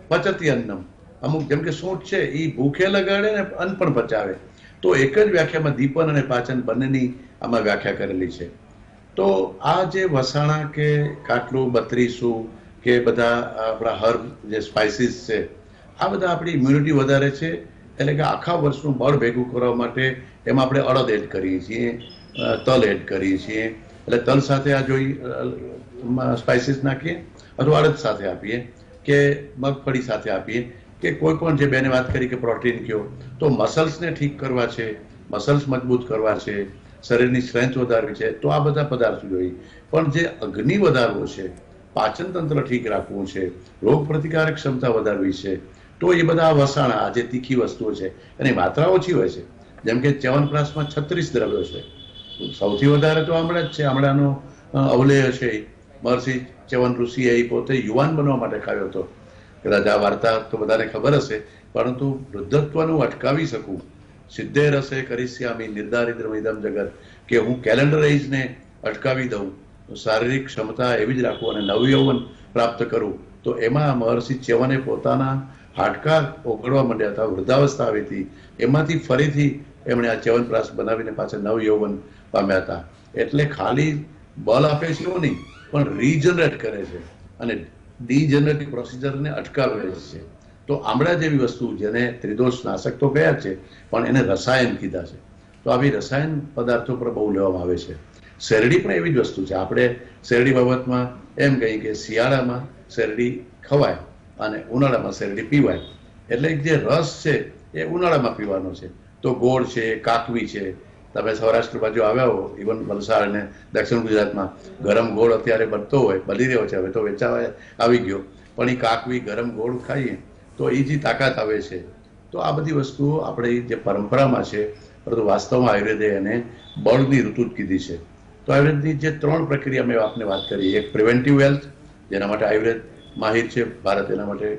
પચતી અન્નમ. અમુક જેમ કે સૂંઠ છે એ ભૂખે લગાડે ને અન્ન પણ પચાવે. તો એક જ વ્યાખ્યામાં દીપન અને પાચન બંનેની આમાં વ્યાખ્યા કરેલી છે. તો આ જે વસાણા કે કાટલું 32 કે બધા આપણા હર્બ જે સ્પાઇસીસ છે, આ બધા આપણી ઇમ્યુનિટી વધારે છે. એટલે કે આખા વર્ષનું બળ ભેગું કરવા માટે એમાં આપણે અડદ એડ કરીએ છીએ, તલ એડ કરીએ છીએ. એટલે તલ સાથે આ જોઈ સ્પાઇસીસ નાખીએ અથવા અડદ સાથે આપીએ કે મગફળી સાથે આપીએ કે કોઈ પણ જે બેને વાત કરી કે પ્રોટીન કયો, તો મસલ્સને ઠીક કરવા છે, મસલ્સ મજબૂત કરવા છે, શરીરની સ્ટ્રેન્થ વધારવી છે, તો આ બધા પદાર્થો જોઈએ. પણ જે અગ્નિ વધારવો છે, પાચન તંત્ર ઠીક રાખવું છે, રોગ પ્રતિકારક ક્ષમતા વધારવી છે, તો એ બધા વસાણા આ જે તીખી વસ્તુઓ છે એની માત્રા ઓછી હોય છે. જેમ કે ચ્યવનપ્રાશમાં 36 દ્રવ્યો છે. સૌથી વધારે તો આમળા જ છે. આમળાનો અવલેય છે. મહર્ષિ ચ્યવન ઋષિએ એ પોતે યુવાન બનવા માટે ખાવ્યો હતો. કદાચ આ વાર્તા તો બધાને ખબર હશે, પરંતુ વૃદ્ધત્વનું અટકાવી શકું, સિદ્ધે રસે કરીશ્યામી નિર્ધારિદ્રમ ઇદમ જગત, કે હું કેલેન્ડર એજને અટકાવી દઉં, શારીરિક ક્ષમતા એવી જ રાખું અને નવયૌવન પ્રાપ્ત કરું. તો એમાં મહર્ષિ ચ્યવને પોતાના હાડકા ઓગળવા માંડ્યા હતા, વૃદ્ધાવસ્થા આવી હતી, એમાંથી ફરીથી એમણે આ ચ્યવનપ્રાશ બનાવીને પાછા નવયૌવન પામ્યા હતા. એટલે ખાલી બલ આપે છે એવું નહીં, પણ રીજનરેટ કરે છે. અને ડીજનરેટિવ પ્રોસિજરને અટકાવે છે. તો આમળા જેવી વસ્તુ જેને ત્રિદોષ નાશક તો કયા છે પણ એને રસાયણ કીધા છે. તો આવી રસાયણ પદાર્થો પર બહુ લેવામાં આવે છે. શેરડી પણ એવી જ વસ્તુ છે. આપણે શેરડી બાબતમાં એમ કહીએ કે શિયાળામાં શેરડી ખવાય અને ઉનાળામાં શેરડી પીવાય. એટલે જે રસ છે એ ઉનાળામાં પીવાનો છે. તો ગોળ છે, કાકવી છે, તમે સૌરાષ્ટ્ર બાજુ આવ્યા હો, ઇવન વલસાડ અને દક્ષિણ ગુજરાતમાં ગરમ ગોળ અત્યારે બનતો હોય, બની રહ્યો છે, હવે તો વેચાવા આવી ગયો, પણ એ કાકવી ગરમ ગોળ ખાઈએ તો એ જે તાકાત આવે છે. તો આ બધી વસ્તુઓ આપણી જે પરંપરામાં છે, પરંતુ વાસ્તવમાં આયુર્વેદે એને બળની ઋતુ જ કીધી છે. તો આયુર્વેદની જે 3 પ્રક્રિયા મેં આપને વાત કરી, એક પ્રિવેન્ટિવ હેલ્થ, જેના માટે આયુર્વેદ માહિર છે, ભારત એના માટે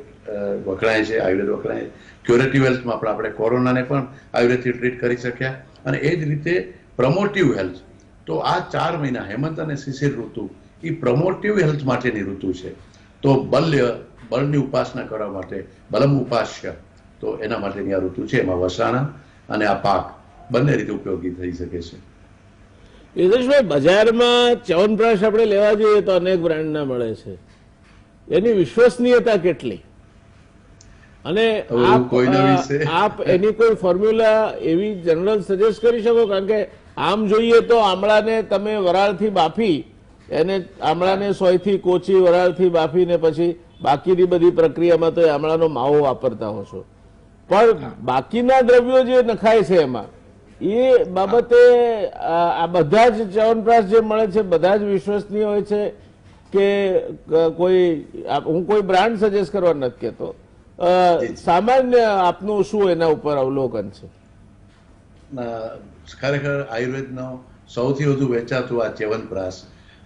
વખણાય છે, આયુર્વેદ વખણાય. ક્યુરેટિવ હેલ્થમાં પણ આપણે કોરોનાને પણ આયુર્વેદથી ટ્રીટ કરી શક્યા. અને એ જ રીતે પ્રમોટિવ હેલ્થ, તો આ 4 મહિના હેમંત અને શિશિર ઋતુ એ પ્રમોટિવ હેલ્થ માટેની ઋતુ છે. તો બળની ઉપાસના કરવા માટે બલમ ઉપાસ્ય, તો એના માટેની આ ઋતુ છે. એમાં વસાણા અને આ પાક બંને રીતે ઉપયોગી થઈ શકે છે. હિતેશભાઈ, બજારમાં ચ્યવનપ્રાશ આપણે લેવા જઈએ તો અનેક બ્રાન્ડના મળે છે, એની વિશ્વસનીયતા કેટલી? અને આપ એની કોઈ ફોર્મ્યુલા એવી જનરલ સજેસ્ટ કરી શકો? કારણ કે આમ જોઈએ તો આમળાને તમે વરાળથી બાફી, એને આમળાને સોયથી કોચી વરાળથી બાફીને પછી બાકીની બધી પ્રક્રિયામાં તો આમળાનો માવો વાપરતા હો છો, પણ બાકીના દ્રવ્યો જે નખાય છે એમાં એ બાબતે આ બધા જ ચ્યવનપ્રાશ જે મળે છે બધા જ વિશ્વસનીય હોય છે કે કોઈ? હું કોઈ બ્રાન્ડ સજેસ્ટ કરવા નથી કહેતો, સામાન્ય આપનું શું એના ઉપર અવલોકન છે? ખરેખર આયુર્વેદનો સૌથી વધુ વેચાતું આ ચ્યવનપ્રાશ,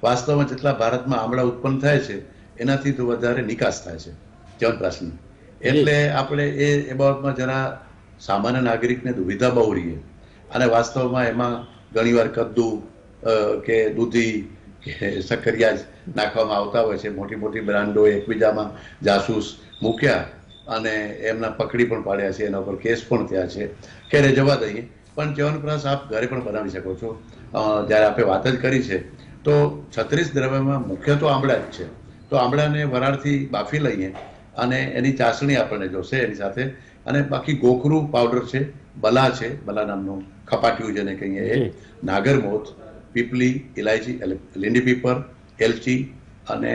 વાસ્તવમાં જેટલા ભારતમાં આમળા ઉત્પન્ન થાય છે એનાથી તો વધારે નિકાસ થાય છે ચ્યવનપ્રાશની. એટલે આપણે એ બાબતમાં જરા સામાન્ય નાગરિકને દુવિધા બહુ રહીએ. અને વાસ્તવમાં એમાં ઘણીવાર કદ્દુ કે દૂધી કે સક્કરિયા જ નાખવામાં આવતા હોય છે. મોટી મોટી બ્રાન્ડો એકબીજામાં જાસૂસ મૂક્યા અને એમના પકડી પણ પાડ્યા છે, એના ઉપર કેસ પણ થયા છે. ક્યારે જવા દઈએ, પણ ચ્યવનપ્રાશ આપ ઘરે પણ બનાવી શકો છો. જ્યારે આપણે વાત જ કરી છે તો 36 દ્રવ્યમાં મુખ્ય તો આમળા જ છે. તો આમળાને વરાળથી બાફી લઈએ અને એની ચાસણી આપણને જોશે એની સાથે. અને બાકી ગોખરું પાવડર છે, બલા છે, બલા નામનું ખપાટિયું જેને કહીએ એ, નાગરમોથ, પીપલી, ઇલાયચી, લીંડી પીપર, એલચી, અને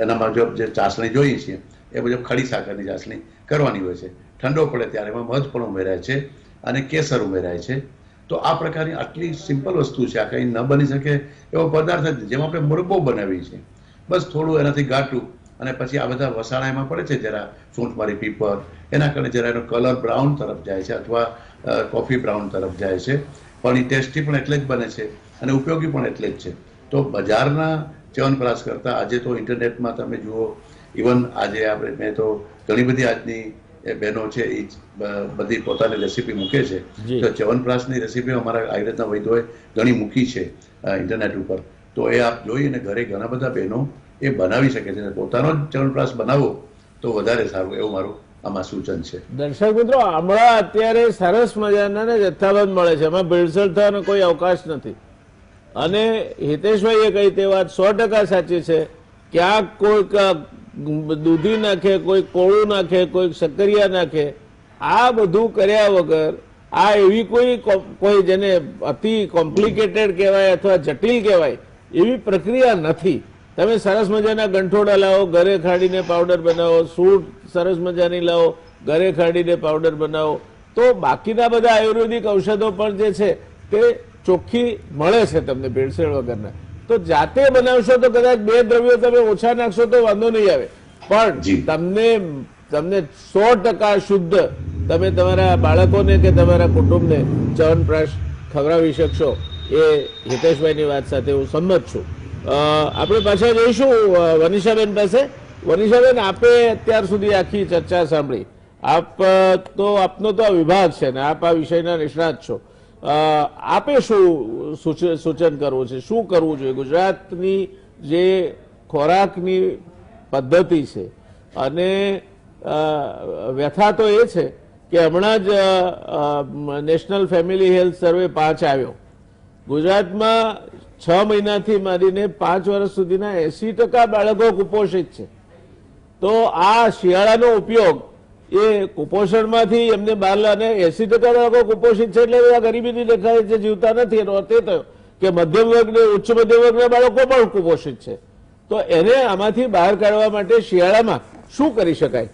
એનામાં જે ચાસણી જોઈએ છીએ એ મુજબ ખડી સાકરની ચાસણી કરવાની હોય છે. ઠંડો પડે ત્યારે એમાં મધ પણ ઉમેરાય છે અને કેસર ઉમેરાય છે. તો આ પ્રકારની આટલી સિમ્પલ વસ્તુ છે, આ કંઈ ન બની શકે એવો પદાર્થ જ, જેમાં આપણે મુરબ્બો બનાવીએ છીએ. બસ થોડું એનાથી ગાંઠું અને પછી આ બધા વસાણા એમાં પડે છે, જરા સૂંઠમારી પીપર, એના કારણે જરા એનો કલર બ્રાઉન તરફ જાય છે અથવા કોફી બ્રાઉન તરફ જાય છે. પણ એ ટેસ્ટી પણ એટલે જ બને છે અને ઉપયોગી પણ એટલે જ છે. તો બજારના ચ્યવનપ્રાશ કરતાં આજે તો ઇન્ટરનેટમાં તમે જુઓ, ઇવન આજે મેં તો ઘણી બધી આજની બહેનો છે એ બધી પોતાની રેસીપી મૂકે છે. તો ચ્યવનપ્રાશની રેસીપી અમારા આયુર્વેદના વૈદ્યોએ ઘણી મૂકી છે ઇન્ટરનેટ ઉપર. તો એ આપ જોઈને ઘરે ઘણા બધા બહેનો એ બનાવી શકે છે. પોતાનો જ ચ્યવનપ્રાશ બનાવો તો વધારે સારું, એવું મારું આમાં સૂચન છે. દર્શક મિત્રો, આમળા અત્યારે સરસ મજાના ને જથ્થાબંધ મળે છે, એમાં ભેળસેળ થવાનો કોઈ અવકાશ નથી. અને હિતેશભાઈએ કહી તે વાત 100% સાચી છે. ક્યાંક કોઈક દૂધી નાખે, કોઈ કોળું નાખે, કોઈ સક્કરિયા નાખે, આ બધું કર્યા વગર આ એવી કોઈ જેને અતિ કોમ્પ્લિકેટેડ કહેવાય અથવા જટિલ કહેવાય એવી પ્રક્રિયા નથી. તમે સરસ મજાના ગંઠોડા લાવો, ઘરે ખાડીને પાવડર બનાવો, સૂંઠ સરસ મજાની લાવો, ઘરે ખાડીને પાવડર બનાવો, તો બાકીના બધા આયુર્વેદિક ઔષધો પણ જે છે તે ચોખ્ખી મળે છે તમને ભેળસેળ વગરના. તો જાતે બનાવશો તો કદાચ 2 દ્રવ્યો તમે ઓછા નાખશો તો વાંધો નહીં આવે, પણ તમને 100% શુદ્ધ તમે તમારા બાળકોને કે તમારા કુટુંબને ચ્યવનપ્રાશ ખવડાવી શકશો. એ હિતેશભાઈની વાત સાથે હું સંમત છું. આપણે પાછા જઈશું વનિષાબેન પાસે. વનિષાબેન, આપે અત્યાર સુધી આખી ચર્ચા સાંભળી. આપનો તો આ વિભાગ છે ને આપ આ વિષયના નિષ્ણાત છો. આપે શું સૂચન કરવું છે, શું કરવું જોઈએ? ગુજરાતની જે ખોરાકની પદ્ધતિ છે અને વ્યથા તો એ છે કે હમણાં જ નેશનલ ફેમિલી હેલ્થ સર્વે 5 આવ્યો ગુજરાતમાં 6 મહિનાથી માંડીને 5 વર્ષ સુધીના 80% બાળકો કુપોષિત છે. તો આ શિયાળાનો ઉપયોગ એ કુપોષણમાંથી એમને બહાર અને 80% બાળકો કુપોષિત છે એટલે આ ગરીબીની રેખા જે જીવતા નથી એનો અર્થ એ થયો કે મધ્યમ વર્ગ ઉચ્ચ મધ્યમ વર્ગના બાળકો પણ કુપોષિત છે. તો એને આમાંથી બહાર કાઢવા માટે શિયાળામાં શું કરી શકાય?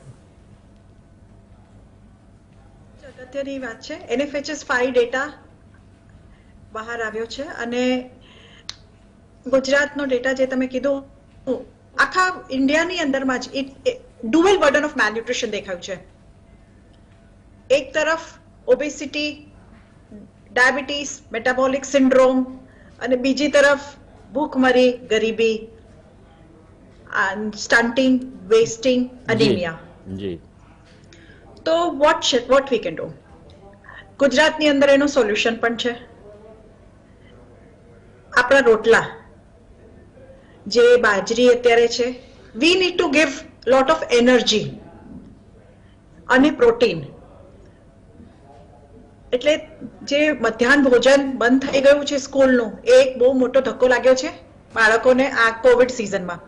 અગત્યની વાત છે. NFHS 5 ડેટા બહાર આવ્યો છે અને ગુજરાતનો ડેટા જે તમે કીધું આખા ઇન્ડિયાની અંદરમાં જ ડ્યુઅલ બર્ડન ઓફ મેલન્યુટ્રિશન દેખાયું છે. એક તરફ ઓબેસિટી, ડાયાબિટીસ, મેટાબોલિક સિન્ડ્રોમ અને બીજી તરફ ભૂખમરી, ગરીબી, સ્ટન્ટિંગ, વેસ્ટિંગ, અનીમિયા. જી. તો વોટ વી કેન ડુ? ગુજરાતની અંદર એનું સોલ્યુશન પણ છે. આપણા રોટલા જે બાજરી અત્યારે છે, we need to give lot of energy અને પ્રોટીન. એટલે જે મધ્યાહન ભોજન બંધ થઈ ગયું છે સ્કૂલનું, એ એક બહુ મોટો ધક્કો લાગ્યો છે બાળકોને આ કોવિડ સિઝનમાં.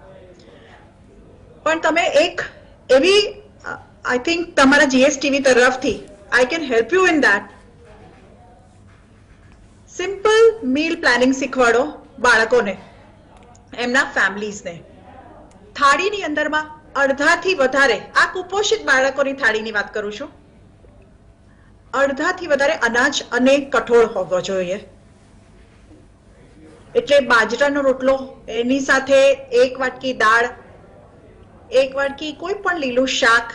પણ તમે એક એવી આઈ થિંક તમારા GSTV તરફથી I can help you in that. Simple meal planning શીખવાડો બાળકોને, એમના ફેમિલીઝને. થાળીની અંદરમાં અડધાથી વધારે, આ કુપોષિત બાળકોની થાળીની વાત કરું છું, અડધાથી વધારે અનાજ અને કઠોળ હોવો જોઈએ. એટલે બાજરાનો રોટલો, એની સાથે 1 વાટકી દાળ, 1 વાટકી કોઈ પણ લીલું શાક,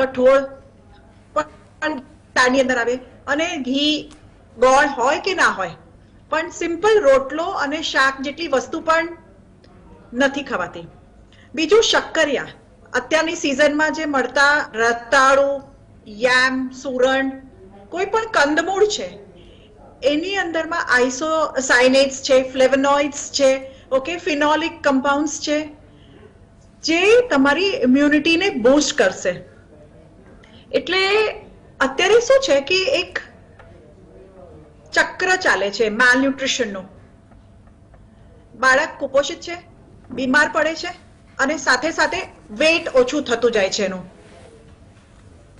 કઠોળ પણ દાળની અંદર આવે, અને ઘી, ગોળ હોય કે ના હોય, પણ સિમ્પલ રોટલો અને શાક જેટલી વસ્તુ પણ નથી ખવાતી. બીજું શક્કરિયા, અત્યારની સિઝનમાં જે મળતા રતાળુ, યામ, સુરણ, કોઈ પણ કંદમૂળ છે, એની અંદરમાં આઇસોસાયનેટ્સ છે, ફ્લેવોનોઇડ્સ છે, ઓકે, ફિનોલિક કમ્પાઉન્ડ્સ છે, જે તમારી ઇમ્યુનિટીને બૂસ્ટ કરશે. એટલે અત્યારે શું છે કે એક ચક્ર ચાલે છે માલન્યુટ્રિશનનું. બાળક કુપોષિત છે, બીમાર પડે છે, અને સાથે સાથે વેઇટ ઓછું થતું જાય છે એનું.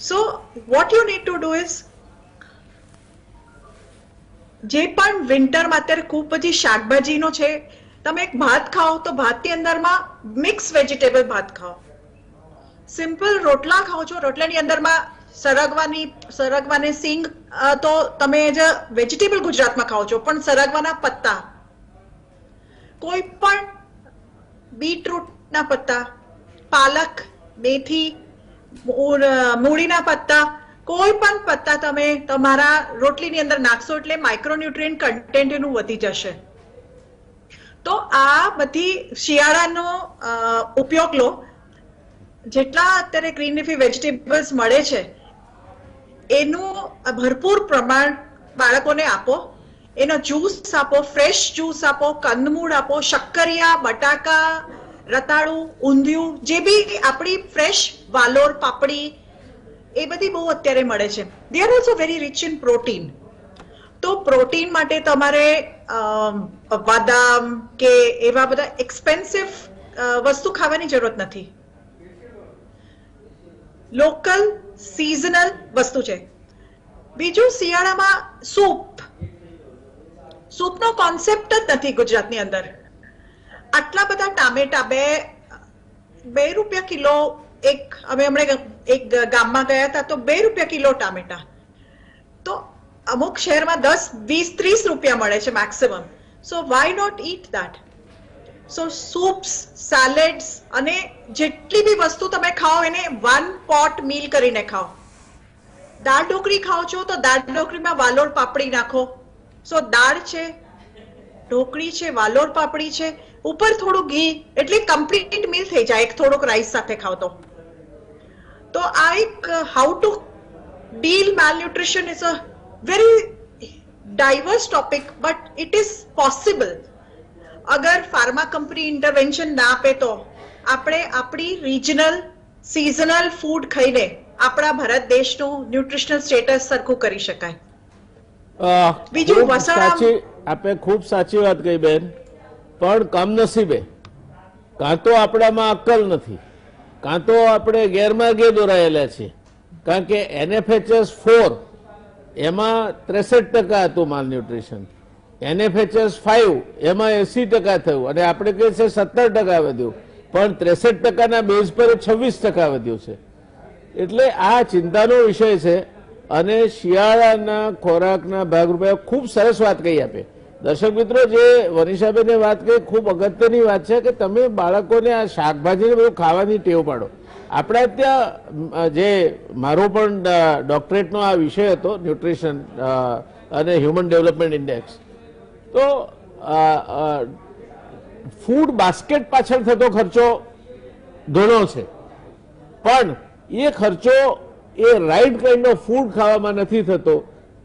So what you need to do is, જે પણ વિન્ટરમાં અત્યારે ખૂબ બધી શાકભાજીનો છે, તમે એક ભાત ખાઓ તો ભાતની અંદરમાં મિક્સ વેજીટેબલ ભાત ખાઓ. સિમ્પલ રોટલા ખાઓ છો, રોટલાની અંદરમાં સરગવાને સિંગ તો તમે જે વેજીટેબલ ગુજરાતમાં ખાઓ છો, પણ સરગવાના પત્તા, કોઈ પણ બીટરૂટના પત્તા, પાલક, મેથી, મૂળીના પત્તા, કોઈ પણ પત્તા તમે તમારા રોટલીની અંદર નાખશો એટલે માઇક્રોન્યુટ્રિયન્ટ કન્ટેન્ટ એનું વધી જશે. તો આ બધી શિયાળાનો ઉપયોગ લો. જેટલા અત્યારે ગ્રીન લીફી વેજીટેબલ્સ મળે છે એનું ભરપૂર પ્રમાણ બાળકોને આપો. એનો જ્યુસ આપો, ફ્રેશ જ્યુસ આપો, કંદમૂળ આપો, શક્કરિયા, બટાકા, રતાળુ, ઊંધિયું, જે બી આપણી ફ્રેશ વાલોર, પાપડી, એ બધી બહુ અત્યારે મળે છે. They are also very rich in protein. તો પ્રોટીન માટે તમારે બદામ કે એવા બધા એક્સપેન્સિવ વસ્તુ ખાવાની જરૂરત નથી. લોકલ સિઝનલ વસ્તુ છે. બીજું, શિયાળામાં સૂપનો કોન્સેપ્ટ જ નથી ગુજરાતની અંદર. આટલા બધા ટામેટા, 2 રૂપિયા કિલો. અમે હમણાં એક ગામમાં ગયા હતા તો 2 રૂપિયા કિલો ટામેટા. તો અમુક શહેરમાં 10, 20, 30 રૂપિયા મળે છે maximum. So why not eat that? So soups, salads, અને જેટલી બી વસ્તુ તમે ખાઓ એને 1 પોટ મીલ કરીને ખાઓ. દાળ ઢોકળી ખાઓ છો તો દાળ ઢોકળીમાં વાલોર પાપડી નાખો. સો દાળ છે, ઢોકળી છે, વાલોર પાપડી છે, ઉપર થોડું ઘી, એટલે કમ્પ્લીટ મીલ થઈ જાય એક થોડુંક રાઈસ સાથે ખાઓ તો. તો આ એક how to deal malnutrition is a very diverse topic, but it is possible. અગર ફાર્મા કંપની ઇન્ટરવેન્શન ના આપે તો આપણે આપણી રિજનલ સિઝનલ ફૂડ ખાઈને આપણા ભારત દેશનું ન્યુટ્રિશનલ સ્ટેટસ સરખું કરી શકાય. બીજું ખૂબ વસાણા- સાચી, આપે ખૂબ સાચી વાત કહી બેન, પણ કમનસીબે કાં તો આપણામાં અક્કલ નથી, કાં તો આપણે ગેરમાર્ગે દોરાયેલા છીએ. કારણ કે NFHS 4 એમાં 63% હતું માલન્યુટ્રિશન, NFHS 5 એમાં 80% થયું, અને આપણે કહીએ છીએ 17% વધ્યું, પણ 63%ના બેઝ પર 26% વધ્યું છે. એટલે આ ચિંતાનો વિષય છે. અને શિયાળાના ખોરાકના ભાગરૂપે ખૂબ સરસ વાત કહી આપે. દર્શક મિત્રો, જે વનિષાબેને વાત કહી ખૂબ અગત્યની વાત છે કે તમે બાળકોને આ શાકભાજીને બધું ખાવાની ટેવ પાડો. આપણા ત્યાં જે મારો પણ ડોક્ટરેટનો આ વિષય હતો, ન્યુટ્રિશન અને હ્યુમન ડેવલપમેન્ટ ઇન્ડેક્સ, તો ફૂડ બાસ્કેટ પાછળ થતો ખર્ચો ઘણો છે, પણ એ ખર્ચો એ રાઈટ કાઇન્ડ ઓફ ફૂડ ખાવામાં નથી થતો.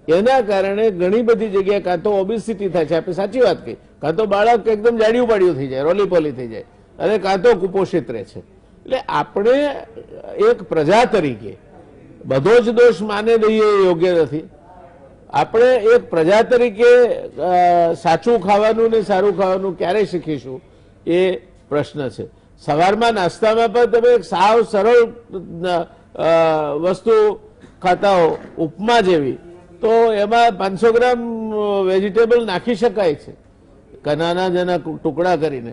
એના કારણે ઘણી બધી જગ્યાએ કાં તો ઓબેસિટી થાય છે, આપણે સાચી વાત કહી, કાં તો બાળક એકદમ જાડિયું પાડિયું થઈ જાય, રોલીપોલી થઈ જાય, અને કાં તો કુપોષિત રહે છે. એટલે આપણે એક પ્રજા તરીકે બધો જ દોષ માને દઈએ એ યોગ્ય નથી. આપણે એક પ્રજા તરીકે સાચું ખાવાનું ને સારું ખાવાનું ક્યારે શીખીશું એ પ્રશ્ન છે. સવારમાં નાસ્તામાં પણ તમે એક સાવ સરળ વસ્તુ ખાતા હો, ઉપમા જેવી, તો એમાં 500 ગ્રામ વેજીટેબલ નાખી શકાય છે, નાના નાના ટુકડા કરીને.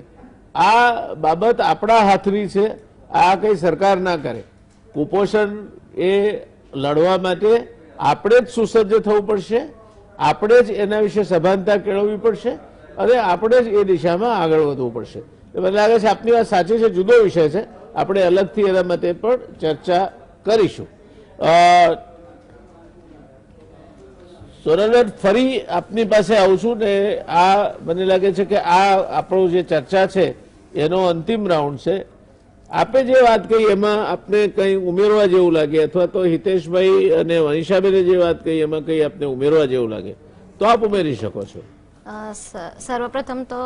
આ બાબત આપણા હાથની છે, આ કઈ સરકાર ના કરે. કુપોષણ એ લડવા માટે આપણે જ સુસજ્જ થવું પડશે, આપણે જ એના વિશે સભાનતા કેળવવી પડશે, અને આપણે જ એ દિશામાં આગળ વધવું પડશે. મને લાગે છે આપની વાત સાચી છે, જુદો વિષય છે, આપણે અલગથી એના માટે પણ ચર્ચા કરીશું. સોનલબેન, ફરી આપની પાસે આવું છું ને આ મને લાગે છે કે આ આપણું જે ચર્ચા છે એનો અંતિમ રાઉન્ડ છે. આપે જે વાત કહી એમાં આપને કંઈ ઉમેરવા જેવું લાગે, અથવા તો હિતેશભાઈ અને વનિષાબેને જે વાત કહી એમાં કંઈ આપને ઉમેરવા જેવું લાગે તો આપ ઉમેરી શકો છો. સર્વપ્રથમ તો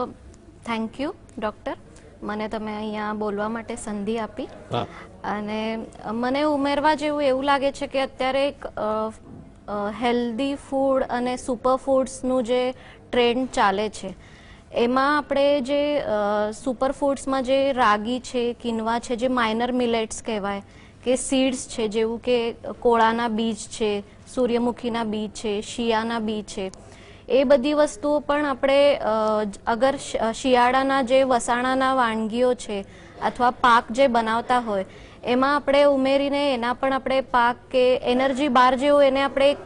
થેન્ક યુ ડૉક્ટર, મને તમે અહીંયા બોલવા માટે સંધિ આપી. હા, અને મને ઉમેરવા જેવું એવું લાગે છે કે અત્યારે એક હેલ્ધી ફૂડ અને સુપર ફૂડ્સનું જે ટ્રેન્ડ ચાલે છે, એમાં આપણે જે સુપર ફૂડ્સમાં જે રાગી છે, કિનવા છે, જે માઇનર મિલેટ્સ કહેવાય, કે સીડ્સ છે, જેવું કે કોળાના બીજ છે, સૂર્યમુખીના બીજ છે, શિયાના બીજ છે, એ બધી વસ્તુઓ પણ આપણે અગર શિયાળાના જે વસાણાના વાનગીઓ છે અથવા પાક જે બનાવતા હોય એમાં આપણે ઉમેરીને એના પણ આપણે પાક કે એનર્જી બાર જેવું એને આપણે એક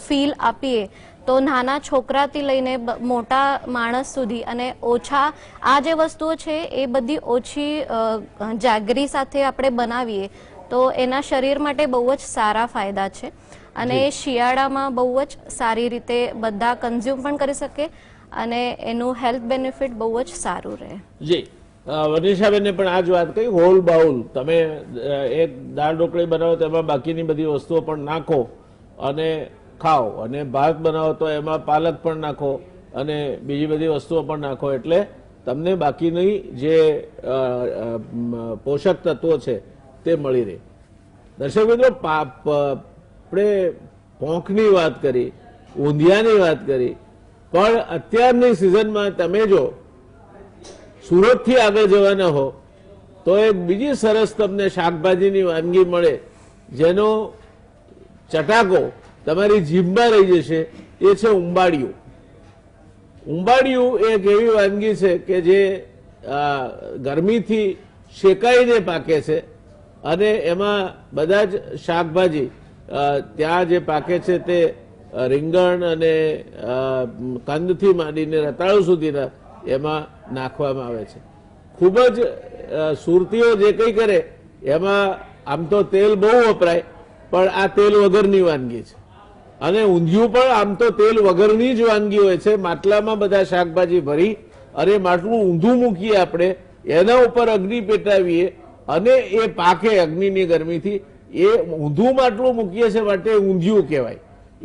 ફીલ આપીએ, તો નાના છોકરાથી લઈને મોટા માણસ સુધી, અને ઓછા આ જે વસ્તુઓ છે એ બધી ઓછી જાગરી સાથે આપણે બનાવીએ તો એના શરીર માટે બહુ જ સારા ફાયદા છે. અને એ શિયાળામાં બહુ જ સારી રીતે બધા કન્ઝ્યુમ પણ કરી શકે, અને એનું હેલ્થ બેનિફિટ બહુ જ સારું રહે. જી, વનિષાબેને પણ આ જ વાત કહી, હોલ બાઉલ તમે એક દાળ ઢોકળી બનાવો તો એમાં બાકીની બધી વસ્તુઓ પણ નાખો અને ખાઓ, અને ભાત બનાવો તો એમાં પાલક પણ નાખો અને બીજી બધી વસ્તુઓ પણ નાખો, એટલે તમને બાકીની જે પોષક તત્વો છે તે મળી રહે. દર્શક મિત્રો, આપણે પોંખની વાત કરી, ઊંધિયાની વાત કરી, પણ અત્યારની સિઝનમાં તમે જો સુરતથી આગળ જવાના હો તો એક બીજી સરસ તમને શાકભાજીની વાનગી મળે જેનો ચટાકો તમારી જીભમાં રહી જશે, એ છે ઉંબાડિયું. ઉંબાડિયું એક એવી વાનગી છે કે જે ગરમીથી શેકાઈને પાકે છે, અને એમાં બધા જ શાકભાજી ત્યાં જે પાકે છે તે રીંગણ અને કંદથી માંડીને રતાળુ સુધીના એમાં નાખવામાં આવે છે. ખૂબ જ સુરતીઓ જે કંઈ કરે એમાં આમ તો તેલ બહુ વપરાય, પણ આ તેલ વગરની વાનગી છે. અને ઊંધિયું પણ આમ તો તેલ વગરની જ વાનગી હોય છે. માટલામાં બધા શાકભાજી ભરી અને માટલું ઊંધું મૂકીએ આપણે, એના ઉપર અગ્નિ પેટાવીએ અને એ પાકે અગ્નિની ગરમીથી, એ ઊંધું માટલું મૂકીએ છીએ માટે ઊંધિયું કહેવાય.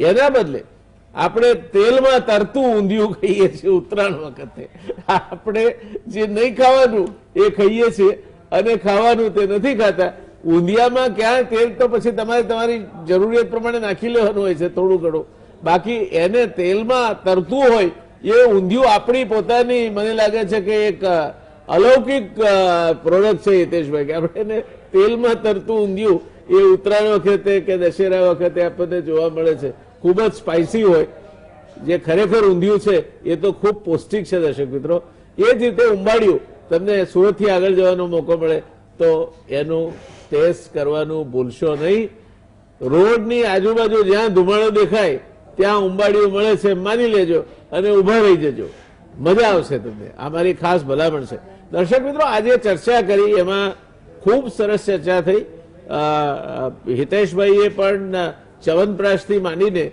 એના બદલે આપણે તેલમાં તરતું ઊંધિયું ખાઈએ છીએ ઉત્તરાયણ વખતે. આપણે જે નહીં ખાવાનું એ ખાઈએ છીએ અને ખાવાનું તે નથી ખાતા. ઊંધિયામાં ક્યાં તેલ તો પછી તમારે તમારી જરૂરિયાત પ્રમાણે નાખી લેવાનું હોય છે થોડું ઘણું, બાકી એને તેલમાં તરતું હોય એ ઊંધિયું આપણી પોતાની મને લાગે છે કે એક અલૌકિક પ્રોડક્ટ છે હિતેશભાઈ, કે આપણે એને તેલમાં તરતું ઊંધિયું એ ઉત્તરાયણ વખતે કે દશેરા વખતે આપણને જોવા મળે છે. ખૂબ જ સ્પાઇસી હોય, જે ખરેખર ઊંધિયું છે એ તો ખૂબ પૌષ્ટિક છે દર્શક મિત્રો. એ જ રીતે ઉંબાડિયું તમને સુરતથી આગળ જવાનો મોકો મળે તો એનું ટેસ્ટ કરવાનું ભૂલશો નહીં. રોડની આજુબાજુ જ્યાં ધુમાડો દેખાય ત્યાં ઉંબાડિયું મળે છે, માની લેજો અને ઉભા રહી જજો, મજા આવશે તમને. આ મારી ખાસ ભલામણ છે. દર્શક મિત્રો, આજે ચર્ચા કરી એમાં ખૂબ સરસ ચર્ચા થઈ. હિતેશભાઈએ પણ ચ્યવનપ્રાશથી માંડીને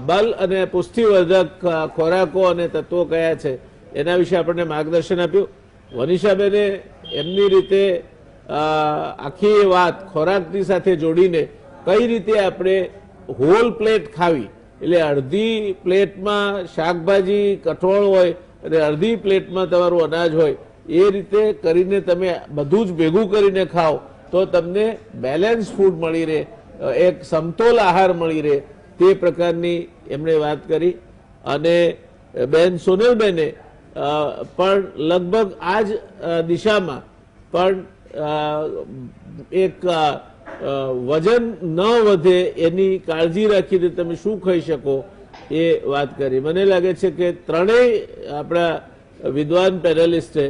બલ અને પુષ્ટિવર્ધક ખોરાકો અને તત્વો કયા છે એના વિશે આપણને માર્ગદર્શન આપ્યું. વનિષાબેને એમની રીતે આખી વાત ખોરાકની સાથે જોડીને કઈ રીતે આપણે હોલ પ્લેટ ખાવી, એટલે અડધી પ્લેટમાં શાકભાજી કઠોળ હોય અને અડધી પ્લેટમાં તમારું અનાજ હોય, એ રીતે કરીને તમે બધું જ ભેગું કરીને ખાઓ તો તમને બેલેન્સ ફૂડ મળી રહે, એક સમતોલ આહાર મળી રહે, તે પ્રકારની એમણે વાત કરી. અને બેન સોનલબેને પણ લગભગ આ જ દિશામાં પણ એક વજન ન વધે એની કાળજી રાખીને તમે શું ખાઈ શકો એ વાત કરી. મને લાગે છે કે ત્રણેય આપણા વિદ્વાન પેનલિસ્ટે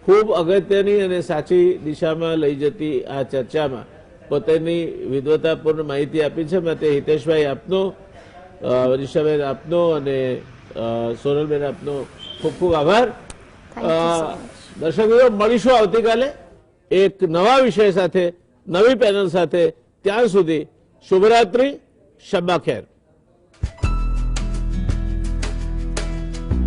ખૂબ અગત્યની અને સાચી દિશામાં લઈ જતી આ ચર્ચામાં પોતાની વિદ્વતાપૂર્ણ માહિતી આપી છે. માટે હિતેશભાઈ આપનો, વનિષાબેન આપનો અને સોનલબેન આપનો ખૂબ ખૂબ આભાર. દર્શક મિત્રો, મળીશું આવતીકાલે એક નવા વિષય સાથે, નવી પેનલ સાથે. ત્યાં સુધી શુભરાત્રી, શબ્બા ખેર.